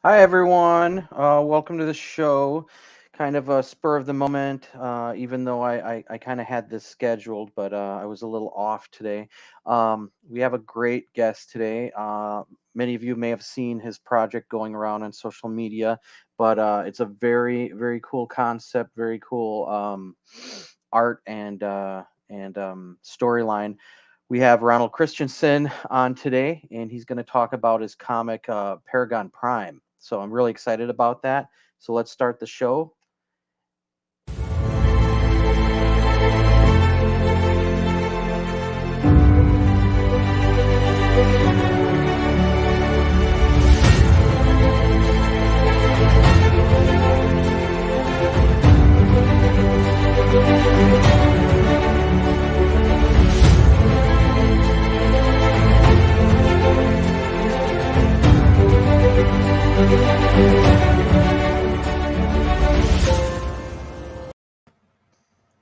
Hi, everyone. Welcome to the show. Kind of a spur of the moment, even though I kind of had this scheduled, but I was a little off today. We have a great guest today. Many of you may have seen his project going around on social media, but it's a very, very cool concept, very cool art and storyline. We have Ronald Christensen on today, and he's going to talk about his comic Paragon Prime. So I'm really excited about that. So let's start the show.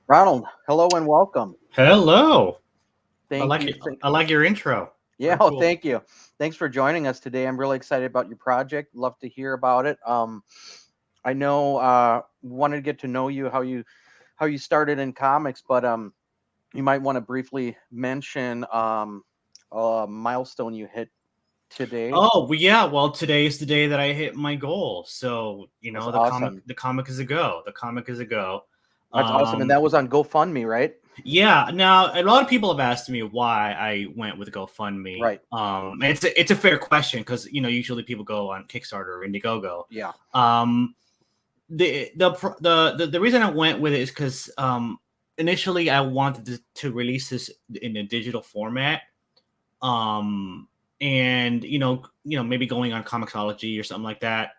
Ronald, hello and welcome. Hello. I Thank like you. it. I like your intro. Yeah, Very oh, cool. thank you. Thanks for joining us today. I'm really excited about your project. Love to hear about it. I know wanted to get to know you, how you started in comics, but you might want to briefly mention a milestone you hit today. Oh, well, yeah. Well, today is the day that I hit my goal. So, That's the comic awesome. the comic is a go. The comic is a go. That's awesome. And Um that was on GoFundMe, right? yeah, now a lot of people have asked me why I went with GoFundMe. Right. And it's a fair question because usually people go on Kickstarter or Indiegogo. Yeah. Um the reason I went with it is because initially I wanted to release this in a digital format, um, and maybe going on Comixology or something like that.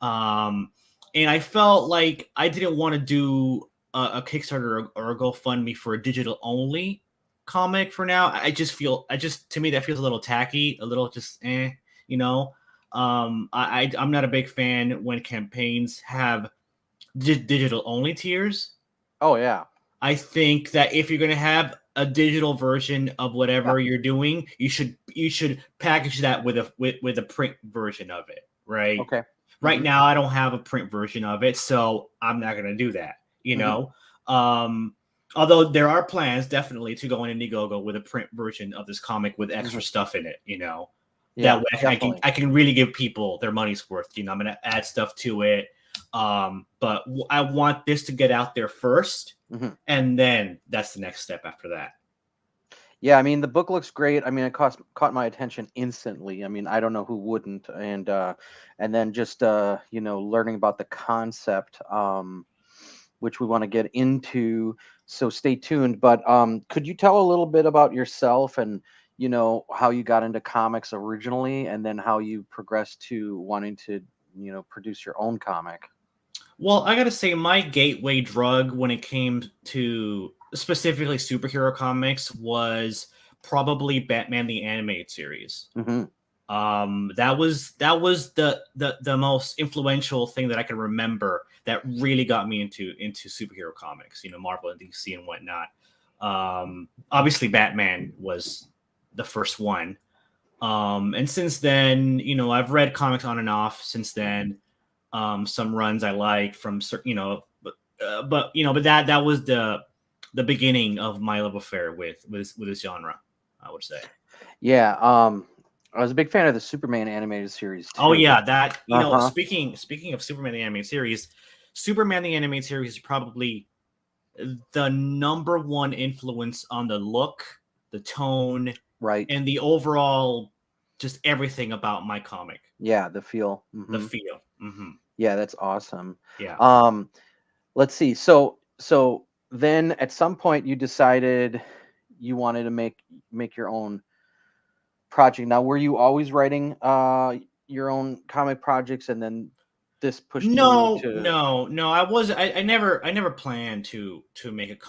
Um, and I felt like I didn't want to do a Kickstarter or a GoFundMe for a digital only comic for now. To me that feels a little tacky, a little just you know. I'm not a big fan when campaigns have digital only tiers. Oh yeah. I think that if you're going to have a digital version of Yeah. whatever you're doing, you should package that with a print version of it, right? Okay. Right Mm-hmm. now, I don't have a print version of it, so I'm not going to do that. Mm-hmm. Um, although there are plans definitely to go on Indiegogo with a print version of this comic with Mm-hmm. extra stuff in it. That Yeah, way I can definitely. I can really give people their money's worth. I'm going to add stuff to it. But I want this to get out there first, Mm-hmm. and then that's the next step after that. Yeah, I mean the book looks great. I mean it caught my attention instantly. I mean I don't know who wouldn't, and then just learning about the concept, which we want to get into. So stay tuned. But could you tell a little bit about yourself and how you got into comics originally, and then how you progressed to wanting to produce your own comic? Well, I gotta say, my gateway drug when it came to specifically superhero comics was probably Batman the Animated Series. Mm-hmm. That was the most influential thing that I can remember that really got me into superhero comics. Marvel and DC and whatnot. Obviously, Batman was the first one. And since then, I've read comics on and off since then. Some runs I like from certain, but that was the beginning of my love affair with this genre, I would say. Yeah, I was a big fan of the Superman animated series Oh too. yeah, that Uh-huh. speaking of Superman the animated series, Superman the animated series is probably the number one influence on the look, the tone, Right. and the overall just everything about my comic. Yeah, the feel. The Hmm. feel. Yeah, that's awesome. Yeah. Um, let's see. So then at some point you decided you wanted to make your own project. Now, were you always writing your own comic projects and then this pushed you No, to no, no. I never planned to make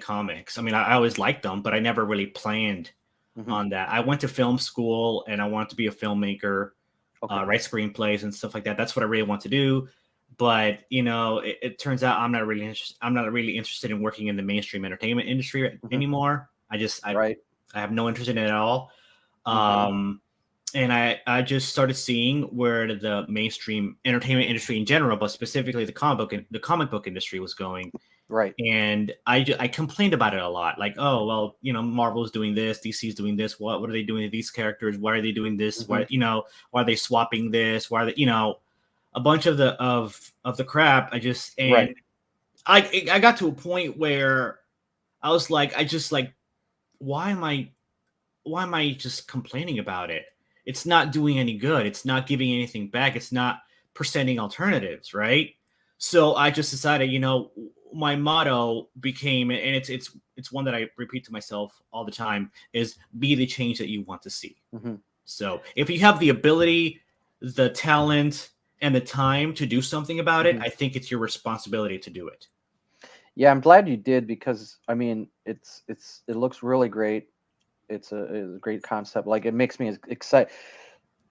comics. I mean, I always liked them, but I never really planned Mhm. on that. I went to film school and I wanted to be a filmmaker, Okay. write screenplays and stuff like that. That's what I really want to do. But it turns out I'm not really interested in working in the mainstream entertainment industry Mhm. anymore. I Right. have no interest in it at all. Mhm. Um, and I just started seeing where the mainstream entertainment industry in general, but specifically the comic book industry was going. Right. And I complained about it a lot, like, oh well, Marvel's doing this, DC's doing this. What are they doing to these characters? Why are they doing this? Hmm. Why are they swapping this? Why are they a bunch of the crap? And Right. I got to a point where I was like, I just like, why am I why am I just complaining about it? It's not doing any good. It's not giving anything back. It's not presenting alternatives, right? So I just decided, my motto became, and it's one that I repeat to myself all the time, is be the change that you want to see. Hmm. So if you have the ability, the talent, and the time to do something about it, Hmm. I think it's your responsibility to do it. Yeah, I'm glad you did because I mean, it looks really great. It's a great concept. Like it makes me excited.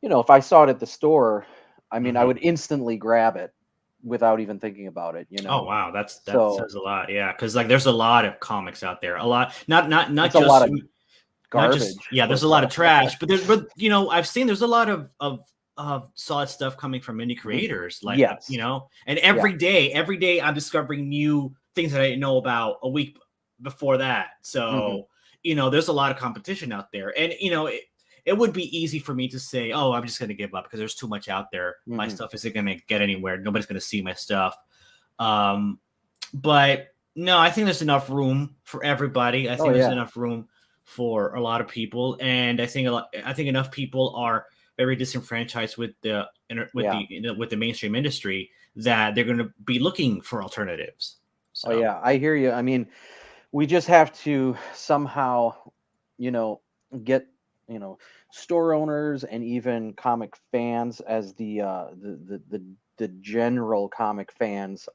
If I saw it at the store, I mean, I Mhm. would instantly grab it without even thinking about it. Oh wow, that So says a lot. Yeah, because like there's a lot of comics out there. A lot, not it's a lot just of not just garbage, yeah. There's a but lot of trash, but I've seen there's a lot of solid stuff coming from indie mhm. creators. Like Yes, and yeah. every day I'm discovering new things that I didn't know about a week before that. Hmm. So there's a lot of competition out there, and it would be easy for me to say, oh, I'm just going to give up because there's too much out there. My Hmm. stuff isn't going to get anywhere. Nobody's going to see my stuff. Um, but no, I think there's enough room for everybody. I Oh think there's yeah, enough room for a lot of people, and I think enough people are very disenfranchised with yeah. with the mainstream industry that they're going to be looking for alternatives. Oh So yeah. I hear you. I mean, we just have to somehow, you know, get you know store owners and even comic fans as the general comic fans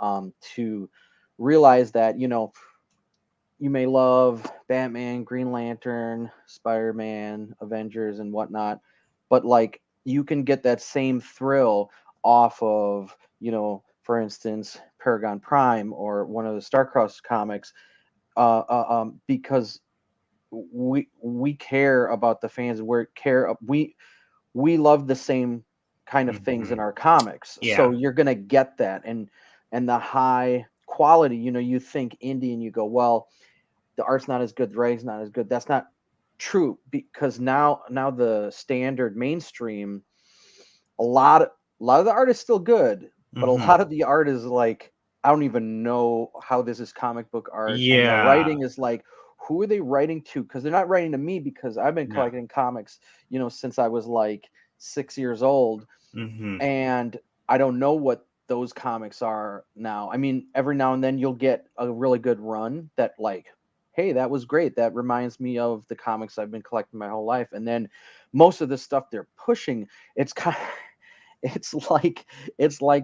to realize that you may love Batman, Green Lantern, Spider Man, Avengers, and whatnot, but like you can get that same thrill off of for instance, Paragon Prime or one of the Starcross comics, because we care about the fans. We love the same kind of things in mhm. our comics, so Yeah. you're gonna get that, and the high quality. You think indie and you go, well, the art's not as good, the writing's not as good. That's not true because now the standard mainstream, a lot of the art is still good, but a Hmm. lot of the art is like, I don't even know how this is comic book art, and the Yeah. writing is like, who are they writing to? Because they're not writing to me because I've been No. collecting comics, since I was like 6 years old, Hmm. and I don't know what those comics are now. I mean, every now and then you'll get a really good run that like, hey, that was great. That reminds me of the comics I've been collecting my whole life. And then most of the stuff they're pushing, it's kind of, it's like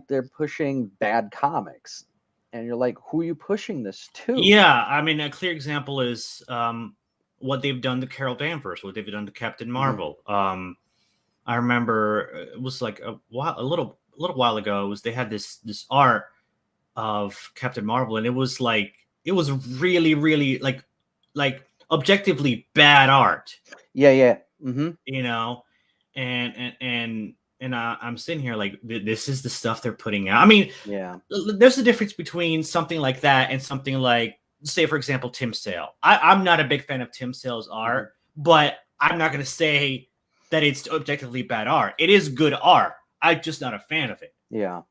they're pushing bad comics. And you're like, who are you pushing this to? Yeah, I mean, a clear example is what they've done to Carol Danvers, what they've done to Captain Hmm. Marvel. I remember it was like a little while ago. They had this art of Captain Marvel, and it was really really like objectively bad art, Yeah, yeah. Hmm. you know, and I'm sitting here like this is the stuff they're putting out. I mean, Yeah. there's a difference between something like that and something like, say, for example, Tim Sale. I'm not a big fan of Tim Sale's Hmm. art, but I'm not going to say that it's objectively bad art. It is good art. I'm just not a fan of it. Yeah.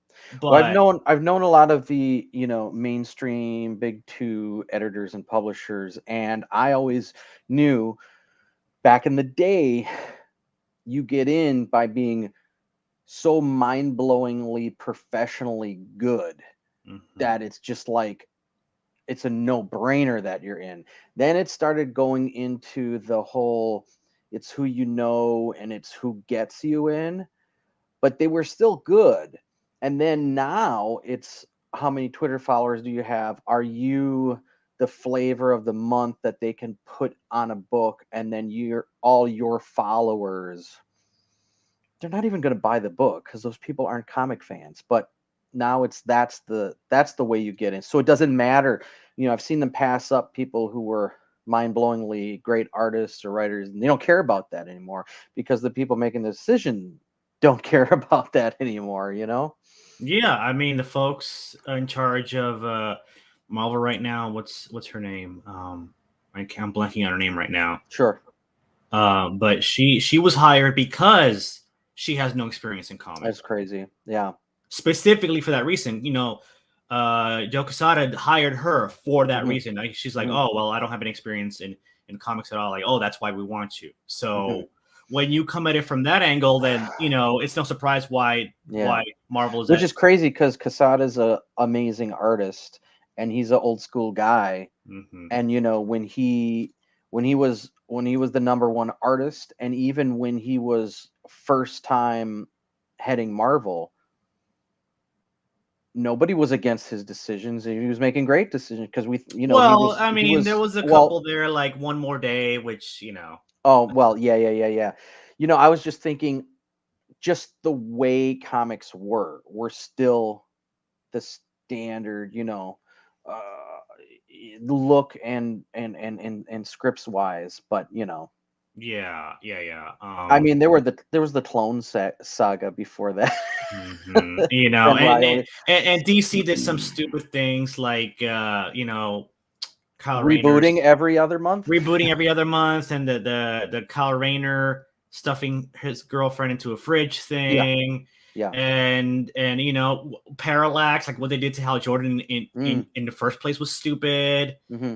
Well, I've But known I've known a lot of the, mainstream big two editors and publishers, and I always knew back in the day you get in by being so mind-blowingly professionally good mhm, that it's just like it's a no-brainer that you're in. Then it started going into the whole it's who you know and it's who gets you in, but they were still good. And then now it's how many Twitter followers do you have? Are you the flavor of the month that they can put on a book, and then all your followers, they're not even going to buy the book because those people aren't comic fans. But now that's the way you get in. So it doesn't matter. I've seen them pass up people who were mind-blowingly great artists or writers, and they don't care about that anymore because the people making the decision don't care about that anymore, you know? Yeah, I mean the folks in charge of Marvel right now. What's her name? I'm blanking on her name right now. Sure. But she was hired because she has no experience in That's comics, crazy. Yeah. specifically for that reason. Joe Quesada hired her for that Hmm. reason. Like, she's like, Hmm. oh well, I don't have any experience in comics at all. Like, oh, that's why we want you. Hmm. So when you come at it from that angle, then it's no surprise Yeah. why Marvel is Which at. is crazy because Quesada's a amazing artist and he's an old school guy. Mhm. And when he was the number one artist, and even when he was first time heading Marvel, nobody was against his decisions. He was making great decisions because he Well, was I he mean, there was was a couple well. there, like One More Day, which Oh well, yeah, yeah, yeah, yeah. I was just thinking, just the way comics were still the standard, uh, look and scripts wise, but yeah, yeah, yeah. I mean, there was the Clone Saga before that. Mhm. Ben And, Riley and DC did some stupid things like Kyle rebooting Rayner's every other month. rebooting every other month, and the Kyle Rayner stuffing his girlfriend into a fridge Yeah, thing, yeah. and Parallax, like what they did to Hal Jordan in the first place was stupid. Mm-hmm.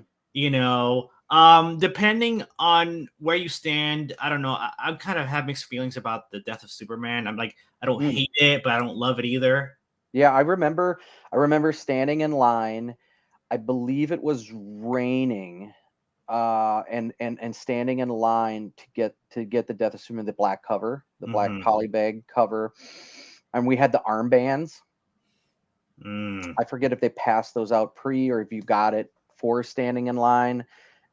Depending on where you stand, I don't know. I kind of have mixed feelings about the death of Superman. I'm like, I don't Mm. hate it, but I don't love it either. Yeah, I remember standing in line. I believe it was raining, and standing in line to get the Death of Superman, the black cover, the black Mm-hmm. polybag cover, and we had the armbands. Mm. I forget if they passed those out pre or if you got it for standing in line.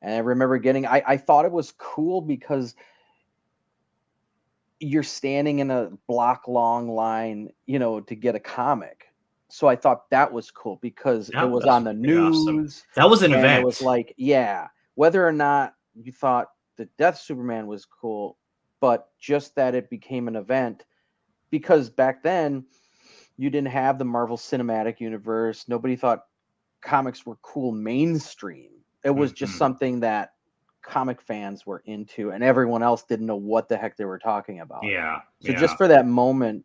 And I remember I thought it was cool because you're standing in a block long line, to get a comic. So I thought that was cool because it was That's on the pretty awesome. news, That was an and it was event. like, yeah, whether or not you thought the Death Superman was cool, but just that it became an event because back then you didn't have the Marvel Cinematic Universe. Nobody thought comics were cool mainstream. It was just Hmm. something that comic fans were into, and everyone else didn't know what the heck they were talking about. Yeah, So just yeah. for that moment,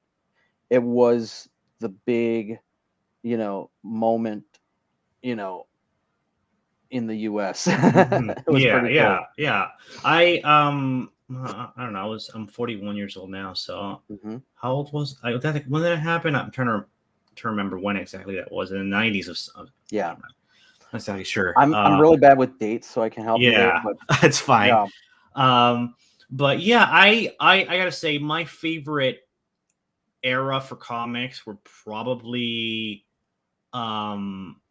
it was the big, moment, you know, in the US. Hmm. It was Yeah, pretty yeah, cool. yeah. I don't know. I'm 41 years old now. So Hmm. how old was I? When did it happen? I'm trying to remember when exactly that was. In the 90s Yeah. I'm not exactly sure. I'm really bad with dates, so I can help you there, Yeah, but that's fine. yeah. Um, but yeah, I gotta say my favorite era for comics were probably um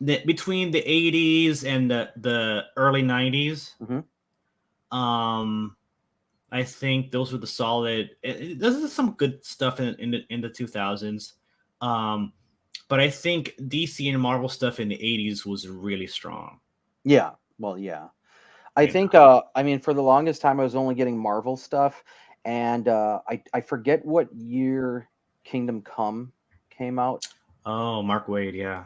between the 80s and the early 90s. Hmm. Um, I think those were the solid. There's some good stuff in the 2000s. Um, but I think DC and Marvel stuff in the 80s was really strong. Yeah. Well, yeah. I You know. think I mean for the longest time I was only getting Marvel stuff, and I forget what year Kingdom Come came out. Oh, Mark Wade, yeah.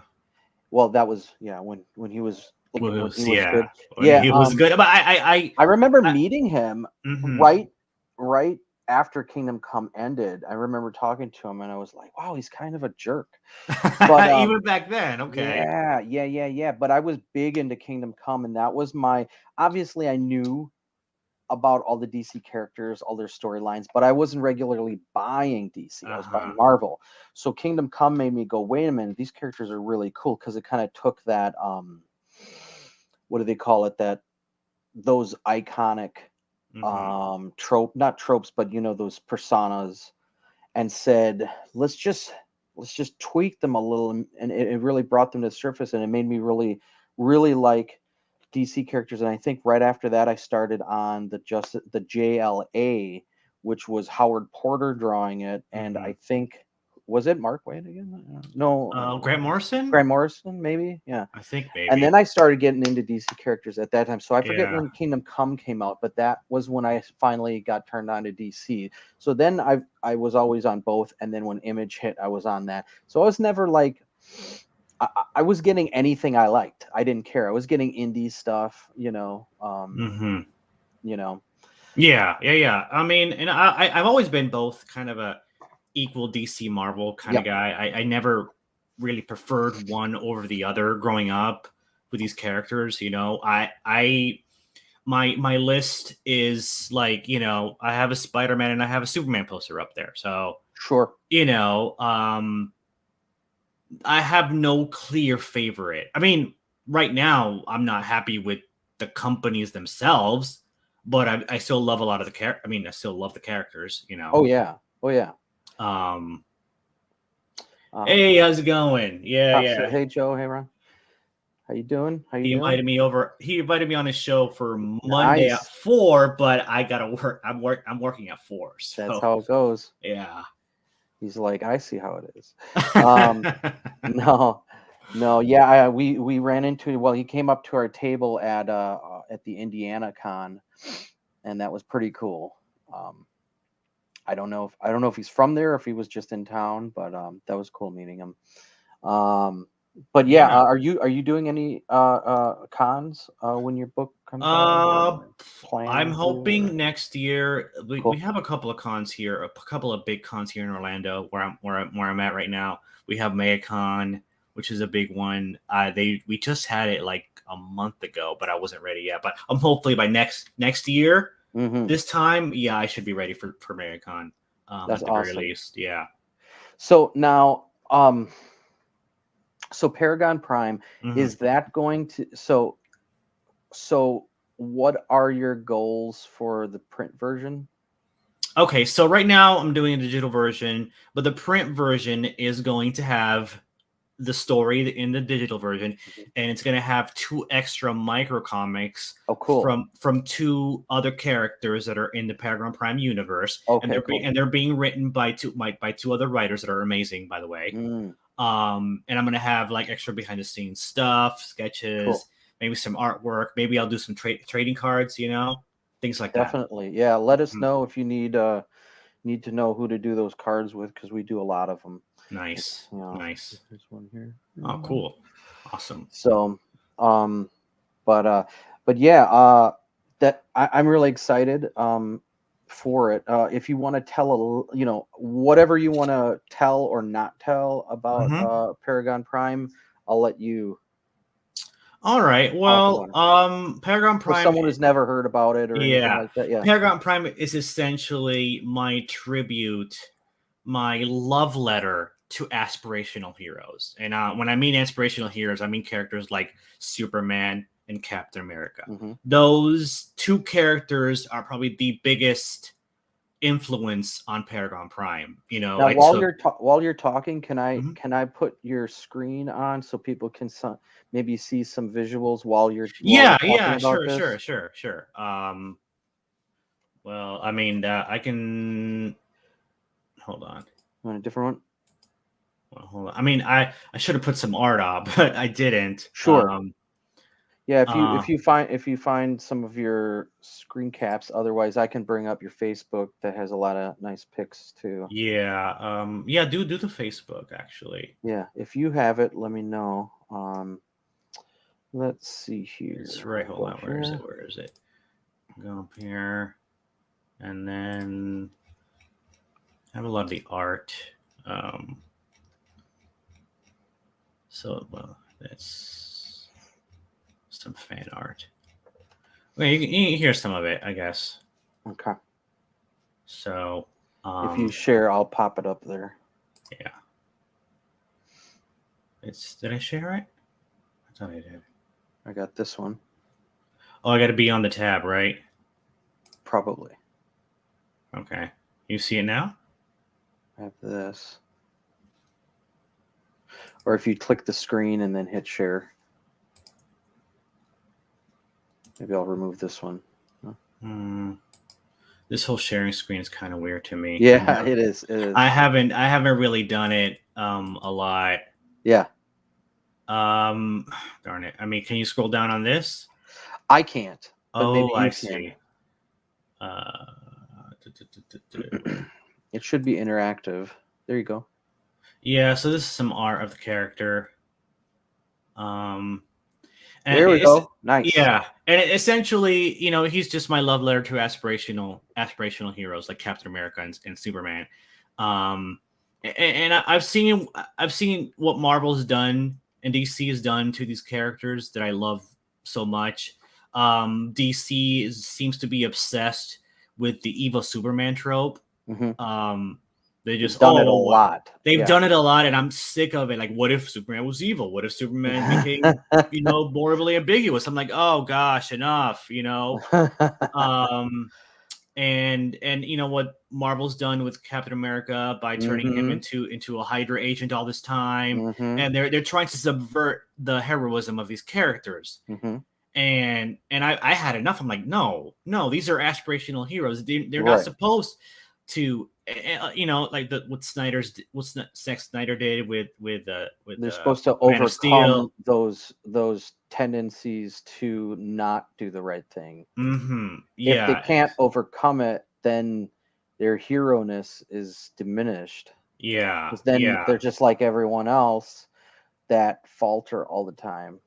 Well, that was, yeah, when he was when he was Yeah, good. when Yeah, he was good. But I remember meeting him mhm. right after Kingdom Come ended. I remember talking to him and I was like, wow, he's kind of a jerk. But Even back then, okay. yeah, yeah, yeah, yeah. But I was big into Kingdom Come, and that was my obviously I knew about all the DC characters, all their storylines, but I wasn't regularly buying DC. I Uh was buying huh. Marvel. So Kingdom Come made me go, wait a minute, these characters are really cool because it kind of took that what do they call it? That those iconic Hmm. not tropes, but those personas, and said, let's just tweak them a little, and it really brought them to the surface, and it made me really, really like DC characters. And I think right after that, I started on the JLA, which was Howard Porter drawing it, and I Hmm. think Was it Mark Waid again? No, Grant Morrison. Grant Morrison, maybe. Yeah. I think And then maybe. I started getting into DC characters at that time. So I forget Yeah. when Kingdom Come came out, but that was when I finally got turned on to DC. So then I was always on both, and then when Image hit, I was on that. So I was never like I was getting anything I liked. I didn't care. I was getting indie stuff, Mm-hmm. you know. Yeah. I mean, and I've always been both kind of a equal DC Marvel kind of Yep. guy. I never really preferred one over the other growing up with these characters. I my list is like, I have a Spider-Man and I have a Superman poster up there. So, Sure. I have no clear favorite. I mean, right now I'm not happy with the companies themselves, but I still love a lot of the I mean, I still love the characters. Oh yeah. Oh yeah. Um, Um, hey, how's it going? Yeah. Hey Joe, hey Ron. How you doing? How you He doing? invited me over. He invited me on his show for Monday at Nice. 4, but I gotta work. I'm working at 4, That's so how it goes. yeah. He's like, I see how it is. Um, no, no, yeah, we ran into. Well, he came up to our table at the Indiana Con, and that was pretty cool. Um, I don't know if he's from there, or if he was just in town, but that was cool meeting him. Um, but yeah, Yeah. are you doing any cons when your book comes out, Uh, or I'm planning to? hoping Or? next year we Cool. have a couple of cons here, a couple of big cons here in Orlando where I'm at right now. We have MegaCon, which is a big one. We just had it like a month ago, but I wasn't ready yet. But I'm hopefully by next year, Hmm. this time, yeah, I should be ready for MegaCon. That's At the very awesome. least, yeah. So now, so Paragon Prime, Hmm. is that going to so what are your goals for the print version? Okay, so right now I'm doing a digital version, but the print version is going to have the story in the digital version, Mhm. and it's going to have 2 extra micro comics Oh, cool. from 2 other characters that are in the Paragon Prime universe, and Okay, cool. they're being written by 2 other writers that are amazing, by the way. Mm, And I'm going to have like extra behind the scenes stuff, sketches, cool. maybe some artwork. Maybe I'll do some trading cards, things like that. Definitely. Yeah, let us Mhm. know if you need to know who to do those cards with, because we do a lot of them. Nice, nice. Here's one here. Oh, cool, awesome. So, um, but yeah, I'm really excited for it. If you want to tell whatever you want to tell or not tell about Hmm. Paragon Prime, I'll let you All right. talk about Well, it. Paragon For Prime. someone who's never heard about it or anything Yeah, like that, yeah. Paragon Prime is essentially my tribute, my love letter to aspirational heroes. And when I mean aspirational heroes, I mean characters like Superman and Captain America. Hmm. Those 2 characters are probably the biggest influence on Paragon Prime. Now, I took. while you're talking, Mhm. can I put your screen on so people can maybe see some visuals while you're talking Yeah, about sure, this? sure, sure, sure. Well, I mean, I can hold on. You want a different one? Well, hold on. I mean, I should have put some art up, but I didn't. Sure. Yeah, Uh, if you find some of your screen caps, otherwise I can bring up your Facebook that has a lot of nice pics too. yeah, yeah. Do the Facebook actually. Yeah, if you have it, let me know. Let's see It's here. right. I'll Hold go on. Where is it? here. Where is it? Go up here, and then I have a lot of the art. Um, so well, that's some fan art. Okay, you can hear some of it, I guess. Okay. So, If you share, I'll pop it up there. yeah. Did I share it? I thought I did. I got this one, Oh, I got to be on the tab, right? probably. Okay. You see it now? I have this. Or if you click the screen and then hit share. Maybe I'll remove this one. Hmm. This whole sharing screen is kind of weird to me. Yeah, it is. It is. I haven't really done it a lot. Yeah, Darn it. I mean, can you scroll down on this? I can't, but maybe Oh, I you can. see. Uh, It should be interactive. There you go. yeah, so this is some art of the character. Um, and There we it's go. Nice. yeah, and essentially, he's just my love letter to aspirational heroes like Captain America and Superman. Um, and I've seen what Marvel's done and DC has done to these characters that I love so much. DC seems to be obsessed with the evil Superman trope. Hmm. Um, they They've just done it a lot. they've Yeah. done it a lot, and I'm sick of it. Like, what if Superman was evil? What if Superman became morally ambiguous? I'm like, oh gosh, enough. Um, and what Marvel's done with Captain America by turning him Hmm. into a Hydra agent all this time, Hmm. and they're trying to subvert the heroism of these characters. Hmm. And I had enough. I'm like, no, these are aspirational heroes. They're not Right. supposed to, like what Zack Snyder did with They're supposed to Man of Steel. overcome those tendencies to not do the right thing. If they Yeah, can't overcome it, then their hero-ness is diminished. yeah, Because then yeah. they're just like everyone else that falter all the time.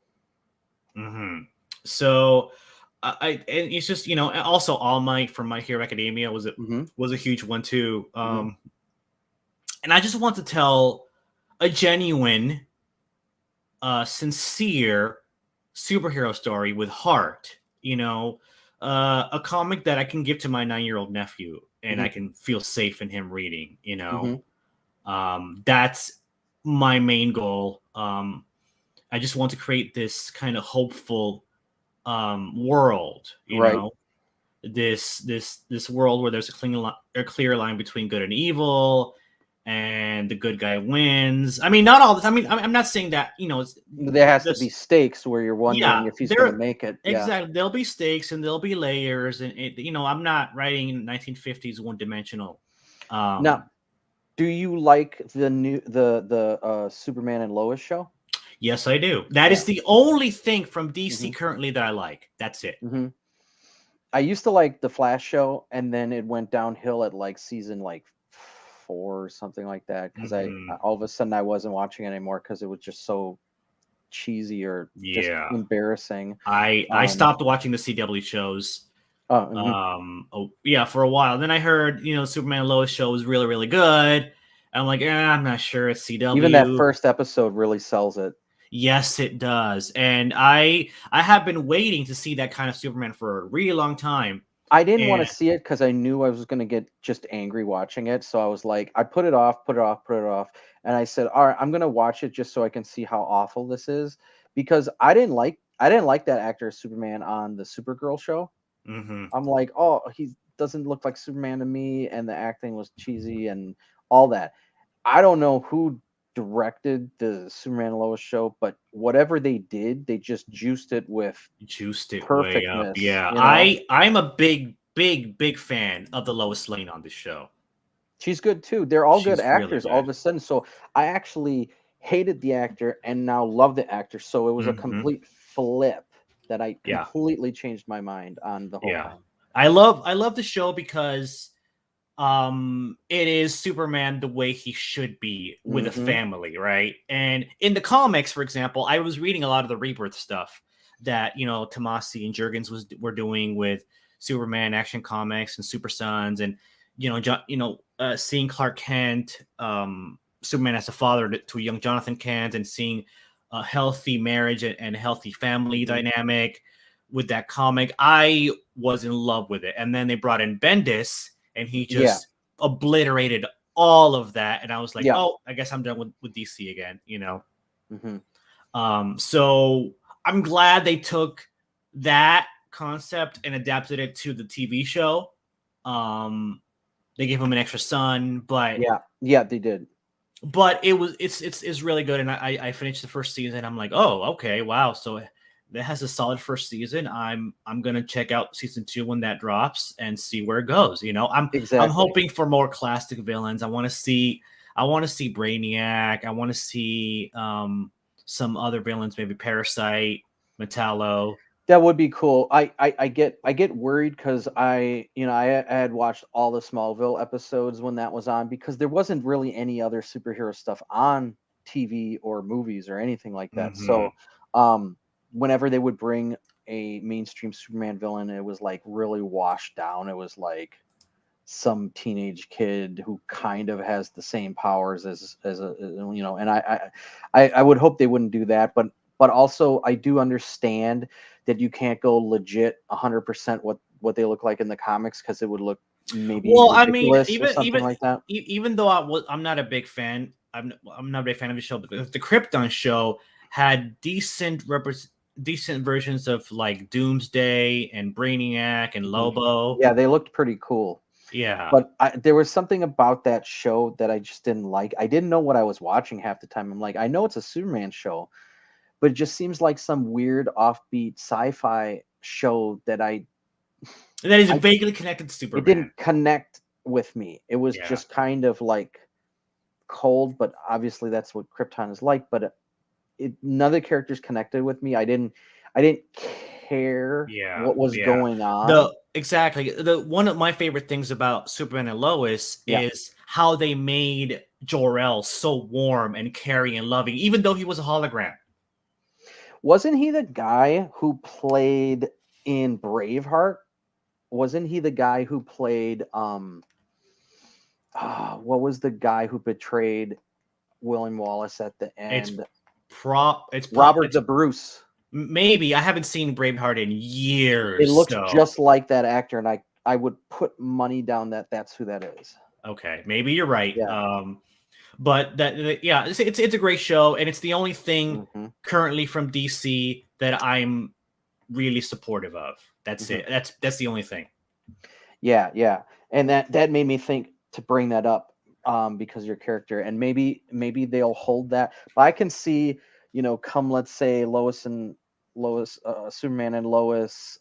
So and it's just also All Might from My Hero Academia was Hmm. a huge one too. Hmm. And I just want to tell a genuine, sincere superhero story with heart. A comic that I can give to my 9-year-old nephew, and Hmm. I can feel safe in him reading. Hmm. That's my main goal. I just want to create this kind of hopeful world. Right. This world where there's a clear line between good and evil, and the good guy wins. I mean, not all the time. I mean, I'm not saying that it's There has to be this. stakes where you're wondering Yeah, if he's going to there make it. Yeah. exactly. There'll be stakes and there'll be layers, and I'm not writing 1950s one dimensional. Now, Um, do you like the Superman and Lois show? yes, I do. That Yeah. is the only thing from DC Hmm. currently that I like. That's it. Hmm. I used to like the Flash show, and then it went downhill at like season like 4 or something like that. Because Hmm. all of a sudden I wasn't watching it anymore because it was just so cheesy or just Yeah, embarrassing. I Um. stopped watching the CW shows. Mhm. Oh yeah, for a while. Then I heard Superman and Lois show was really really good. I'm like, I'm not sure it's Even that CW. first episode really sells it. Yes, it does. And I have been waiting to see that kind of Superman for a really long time. I didn't want And to see it because I knew I was going to get just angry watching it. So I was like, I put it off, put it off, put it off. And I said, all right, I'm going to watch it just so I can see how awful this is. Because I didn't like that actor as Superman on the Supergirl show. mhm. I'm like, oh, he doesn't look like Superman to me. And the acting was cheesy and all that. I don't know who directed the Superman and Lois show, but whatever they did, they just juiced it with Juiced it way up. perfectness, Yeah. you know? I'm a big fan of the Lois Lane on this show. She's good too. They're all good She's really actors all good. of a sudden. So I actually hated the actor and now love the actor. So it was a Mhm. complete flip that I Yeah. completely changed my mind on the whole Yeah. thing. I love the show because it is Superman the way he should be with a Hmm. family, right? And in the comics, for example, I was reading a lot of the Rebirth stuff that Tomasi and Jurgens were doing with Superman Action Comics and Super Sons, and seeing Clark Kent, Superman as a father to a young Jonathan Kent, and seeing a healthy marriage and healthy family Hmm. dynamic with that comic. I was in love with it, and then they brought in Bendis, and he Yeah. just obliterated all of that. And I was like, Yeah. oh, I guess I'm done with DC again. Hmm. So I'm glad they took that concept and adapted it to the TV show. Um, they gave him an extra son, but Yeah. Yeah, they did. it's really good. And I finished the first season. I'm like, oh, okay, wow. So that has a solid first season. I'm gonna check out season 2 when that drops and see where it goes. You know, I'm Exactly. hoping for more classic villains. I want to see Brainiac. I want to see some other villains, maybe Parasite, Metallo. That would be cool. I get worried because I had watched all the Smallville episodes when that was on, because there wasn't really any other superhero stuff on TV or movies or anything like that. Hmm. So whenever they would bring a mainstream Superman villain, it was like really washed down. It was like some teenage kid who kind of has the same powers as a, and I would hope they wouldn't do that, but also I do understand that you can't go legit 100% what they look like in the comics, because it would look maybe Well, I mean, ridiculous or something like that. even though I'm not a big fan. I'm not a big fan of the show, but the Krypton show had decent versions of like Doomsday and Brainiac and Mhm. Lobo. Yeah, they looked pretty cool. Yeah. But there was something about that show that I just didn't like. I didn't know what I was watching half the time. I'm like, I know it's a Superman show, but it just seems like some weird offbeat sci-fi show that That is I vaguely connected to it Superman. didn't connect with me. It was Yeah. just kind of like cold, but obviously that's what Krypton is like. But none of the characters connected with me. I didn't care Yeah. what was Yeah. going on. The exactly the one of my favorite things about Superman and Lois Yeah, is how they made Jor-El so warm and caring and loving, even though he was a hologram. wasn't he the guy who played in Braveheart? Wasn't he the guy who played what was the guy who betrayed William Wallace at the It's end? Robert it's the Bruce. maybe I haven't seen Braveheart in It years, looks so just like that actor, and I would put money down that that's who that is. okay, maybe you're right. Yeah. But yeah, it's a great show, and it's the only thing Hmm. currently from DC that I'm really supportive of. That's Hmm. it. That's the only thing. Yeah, yeah, and that made me think to bring that up, because your character, and maybe they'll hold that. But I can see, come, let's say Superman and Lois,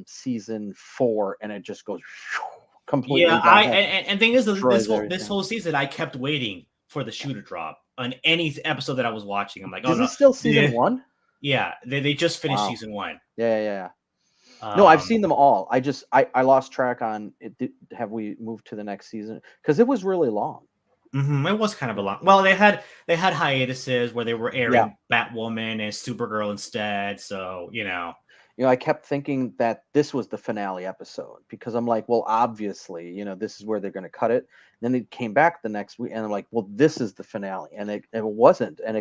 season 4, and it just goes Yeah, completely downhill, and thing is, destroys this everything. whole season, I kept waiting for the shoe to drop on any episode that I was watching. I'm like, oh Is no, this still season yeah, 1? yeah, they just finished Wow. season 1. Yeah, yeah, yeah. No, I've Um, seen them all. I lost track on it. Have we moved to the next season? Because it was really long. it was kind of a Yeah. lot. Well, they had hiatuses where they were Yeah. airing Batwoman and Supergirl instead. So I kept thinking that this was the finale episode, because I'm like, well, obviously, this is where they're going to cut it. Then it came back the next week, and I'm like, well, this is the finale, and it wasn't, and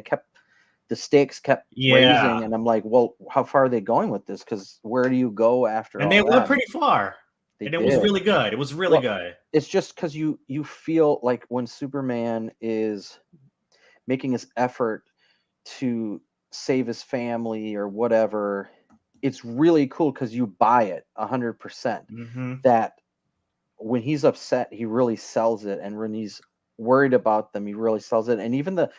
the stakes kept yeah, raising, and I'm like, well, how far are they going with this? Because where do you go after and they all went that? pretty far, They and it was did. really good. It was really Well, good. it's just because you feel like when Superman is making his effort to save his family or whatever, it's really cool because you buy it 100%. Hmm. That when he's upset, he really sells it, and when he's worried about them, he really sells it. And even the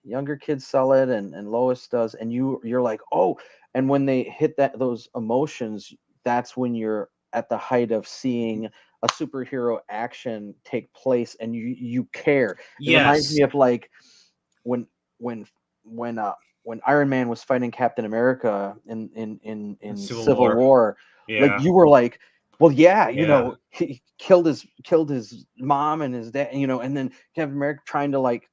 younger kids sell it, and Lois does, and you're like, oh. And when they hit those emotions, that's when you're at the height of seeing a superhero action take place, and you care. It reminds Yes, me of like when when when Iron Man was fighting Captain America in Civil Civil War. War, like Yeah, you were like, well, yeah, yeah. he killed his mom and his dad, and then Captain America trying to, like,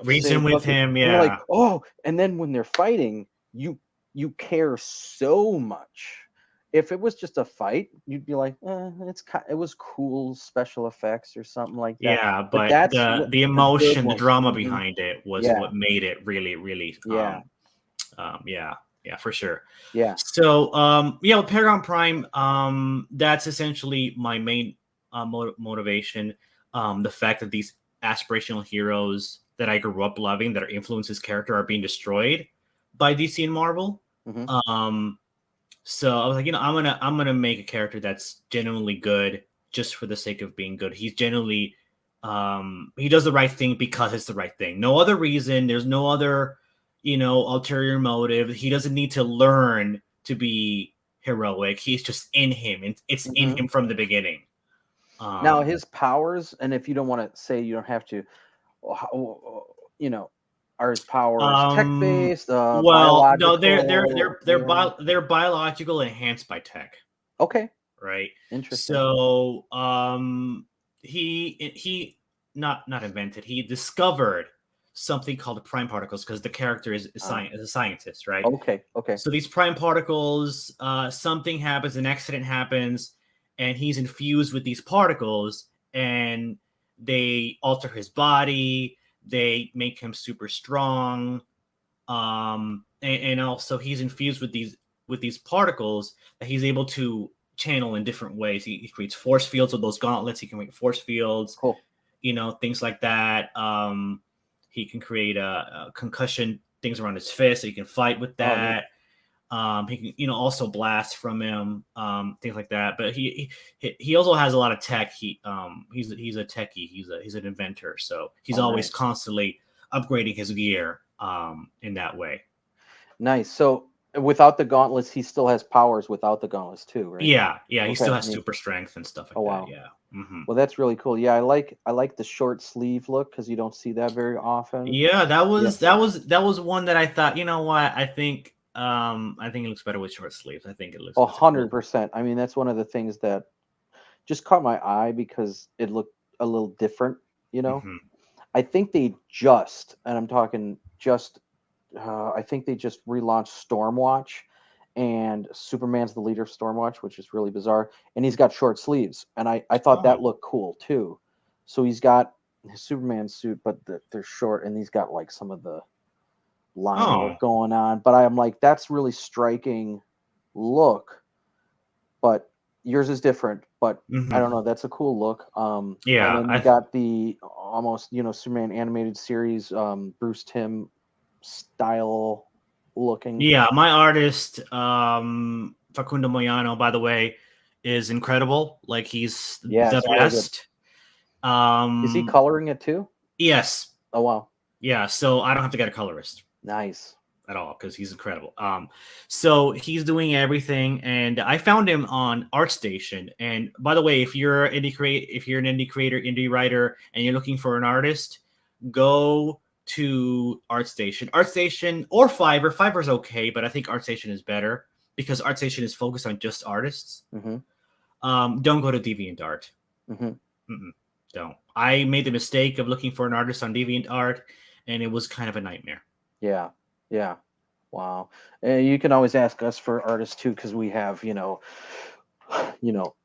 Reason save with both, and him. you're like, Yeah. oh, and then when they're fighting, you care so much. If it was just a fight, you'd be like, it was cool special effects or something like that. Yeah, But but that's the what the the good emotion, the ones. drama Hmm. behind it was Yeah, what made it really, really yeah, yeah, yeah, for sure. yeah. So yeah, with Paragon Prime, that's essentially my main motivation. The fact that these aspirational heroes that I grew up loving that are influences character are being destroyed by DC and Marvel. Hmm. Um so I was like, I'm gonna make a character that's genuinely good just for the sake of being good. He's genuinely he does the right thing because it's the right thing. No other reason. There's no other, ulterior motive. He doesn't need to learn to be heroic. He's just in him, and it's in Hmm. him from the beginning. Now Um, his powers, and if you don't want to say, you don't have to. You know, are his powers tech um, based, well, no, biological? Or they're biological enhanced by tech, okay, right? interesting. So, he not invented. He discovered something called the prime particles because the character Ah, is a scientist, right? okay, okay. So these prime particles, something happens, an accident happens, and he's infused with these particles, and they alter his body. They make him super strong, and also he's infused with these particles that he's able to channel in different ways. He creates force fields with those gauntlets. He can make force fields, Cool. things like that. He can create a concussion things around his fist, so he can fight with Oh, neat. that. He can, also blast from him, things like that. But he also has a lot of tech. He's a techie. He's an inventor. So he's Oh, always nice. constantly upgrading his gear, in that way. Nice. So without the gauntlets, he still has powers without the gauntlets too, right? Yeah, yeah. He still Okay, has neat. super strength and stuff Oh like that. wow. Yeah. Hmm. Well, that's really cool. Yeah, I like the short sleeve look because you don't see that very often. Yeah, that Yeah. was that was one that I thought. You know what? I think it looks better with short sleeves. I think A it's a cool. 100%. I mean, that's one of the things that just caught my eye because it looked a little different, you know. Hmm. I think they just, and I'm talking just, I think they just relaunched Stormwatch, and Superman's the leader of Stormwatch, which is really bizarre. And he's got short sleeves, and I thought Oh, that looked cool too. So he's got his Superman suit, but they're short, and he's got like some of the line oh. work going on. But I'm like, that's really striking look, but yours is different. But I don't Hmm. know, that's a cool look. And Yeah, then you got the almost, Superman animated series, Bruce Timm style looking. Yeah, my artist, Facundo Moyano, by the way, is incredible. Like he's Yeah, the it's really good. best. Is he Um, coloring it too? yes, Oh wow, yeah. So I don't have to get a colorist nice. at all because he's incredible. So he's doing everything, and I found him on ArtStation. And by the way, if you're an indie creator, indie writer, and you're looking for an artist, go to ArtStation. ArtStation or Fiverr. Fiverr's okay, but I think ArtStation is better because ArtStation is focused on just artists. Mm-hmm. Don't go to DeviantArt. Mm-hmm. Mm-mm, don't. I made the mistake of looking for an artist on DeviantArt, and it was kind of a nightmare. Yeah, yeah. Wow. You can always ask us for artists too, because we have,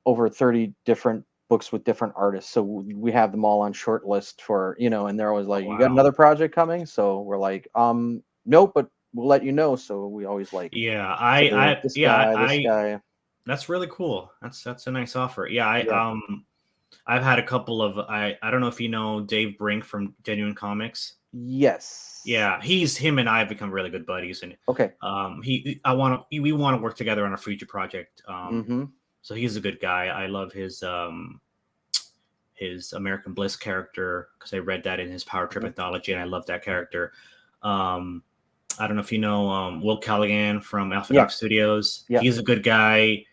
over 30 different books with different artists. So we have them all on short list for, and they're always Oh like, you got wow. another project coming? So we're like, nope, but we'll let you know. So we always like Yeah, consider I this yeah, guy, this guy. that's really cool. That's a nice offer. Yeah, Yeah. I've had a couple of I don't know if you know Dave Brink from Genuine Comics. Yes. Yeah, he's him and I have become really good buddies, and Okay. he I want to we want to work together on a future project. Mm-hmm. So he's a good guy. I love his American Bliss character because I read that in his Power Trip Hmm. anthology, and I love that character. Um, I don't know if you know Will Callaghan from Alpha Yeah. Dog Studios. Yeah. He's a good guy.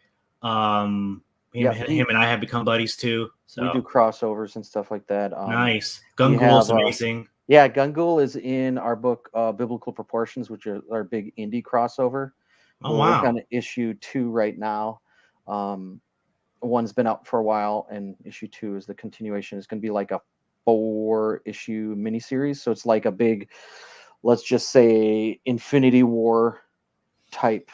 Yeah. Him and I have become buddies too. We do So crossovers and stuff like that. nice. We Gungool's have amazing. Yeah, Gungul is in our book, Biblical Proportions, which is our big indie crossover. Oh We're working wow. on issue 2 right now. Um, one's been out for a while, and issue 2 is the continuation. It's going to be like a 4-issue miniseries. So it's like a big, let's just say, Infinity War type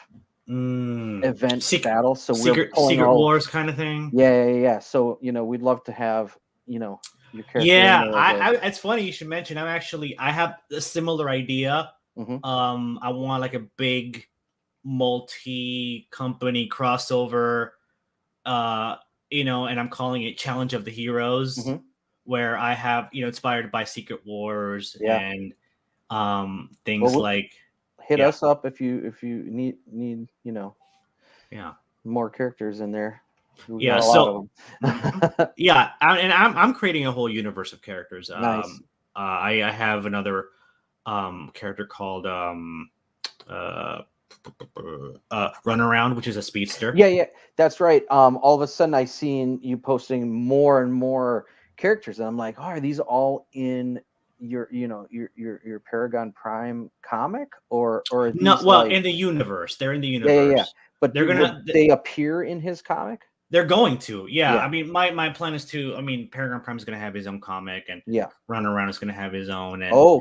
event battle. So we're pulling Secret all, Wars kind of thing. yeah, yeah, yeah. So, we'd love to have, your character in Yeah, there as a, it's funny you should mention. I have a similar idea. mhm. I want like a big multi-company crossover, uh, and I'm calling it Challenge of the Heroes, Mhm. where I have, inspired by Secret Wars Yeah. and Well, things like, hit yeah, us up if you need yeah, more characters in there. We got yeah. a lot So, of mhm. them. Yeah, and I'm creating a whole universe of characters. Nice. I have another. character called uh, Runaround, which is a speedster. Yeah, that's right. All of a sudden I seen you posting more and more characters, and I'm like, oh, are these all in your Paragon Prime comic, or are No, these well, like in the universe, they're in the yeah. universe. But They're would gonna they appear in his comic? they're going to, yeah. Yeah, I mean, my plan is to. I mean, Paragon Prime is gonna have his own comic, and yeah. Runaround is gonna have his own, and Oh,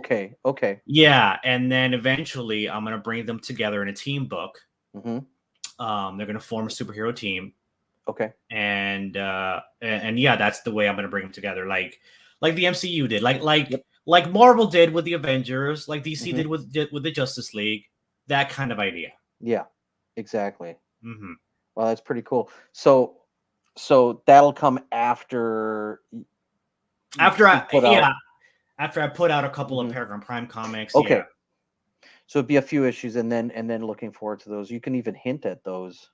okay. yeah, and then eventually I'm gonna bring them together in a team book. Mm-hmm. They're gonna form a superhero team, Okay. and yeah, that's the way I'm gonna bring them together, like the MCU did, Yep. like Marvel did with the Avengers, like DC Mm-hmm. did with the Justice League, that kind of idea. Yeah. Exactly. Hmm. Well, that's pretty cool. So that'll come after After you I put out. yeah, after I put out a couple of Mhm. Paragon Prime comics, yeah. Okay. So it'd be a few issues, and then looking forward to those. You can even hint at those,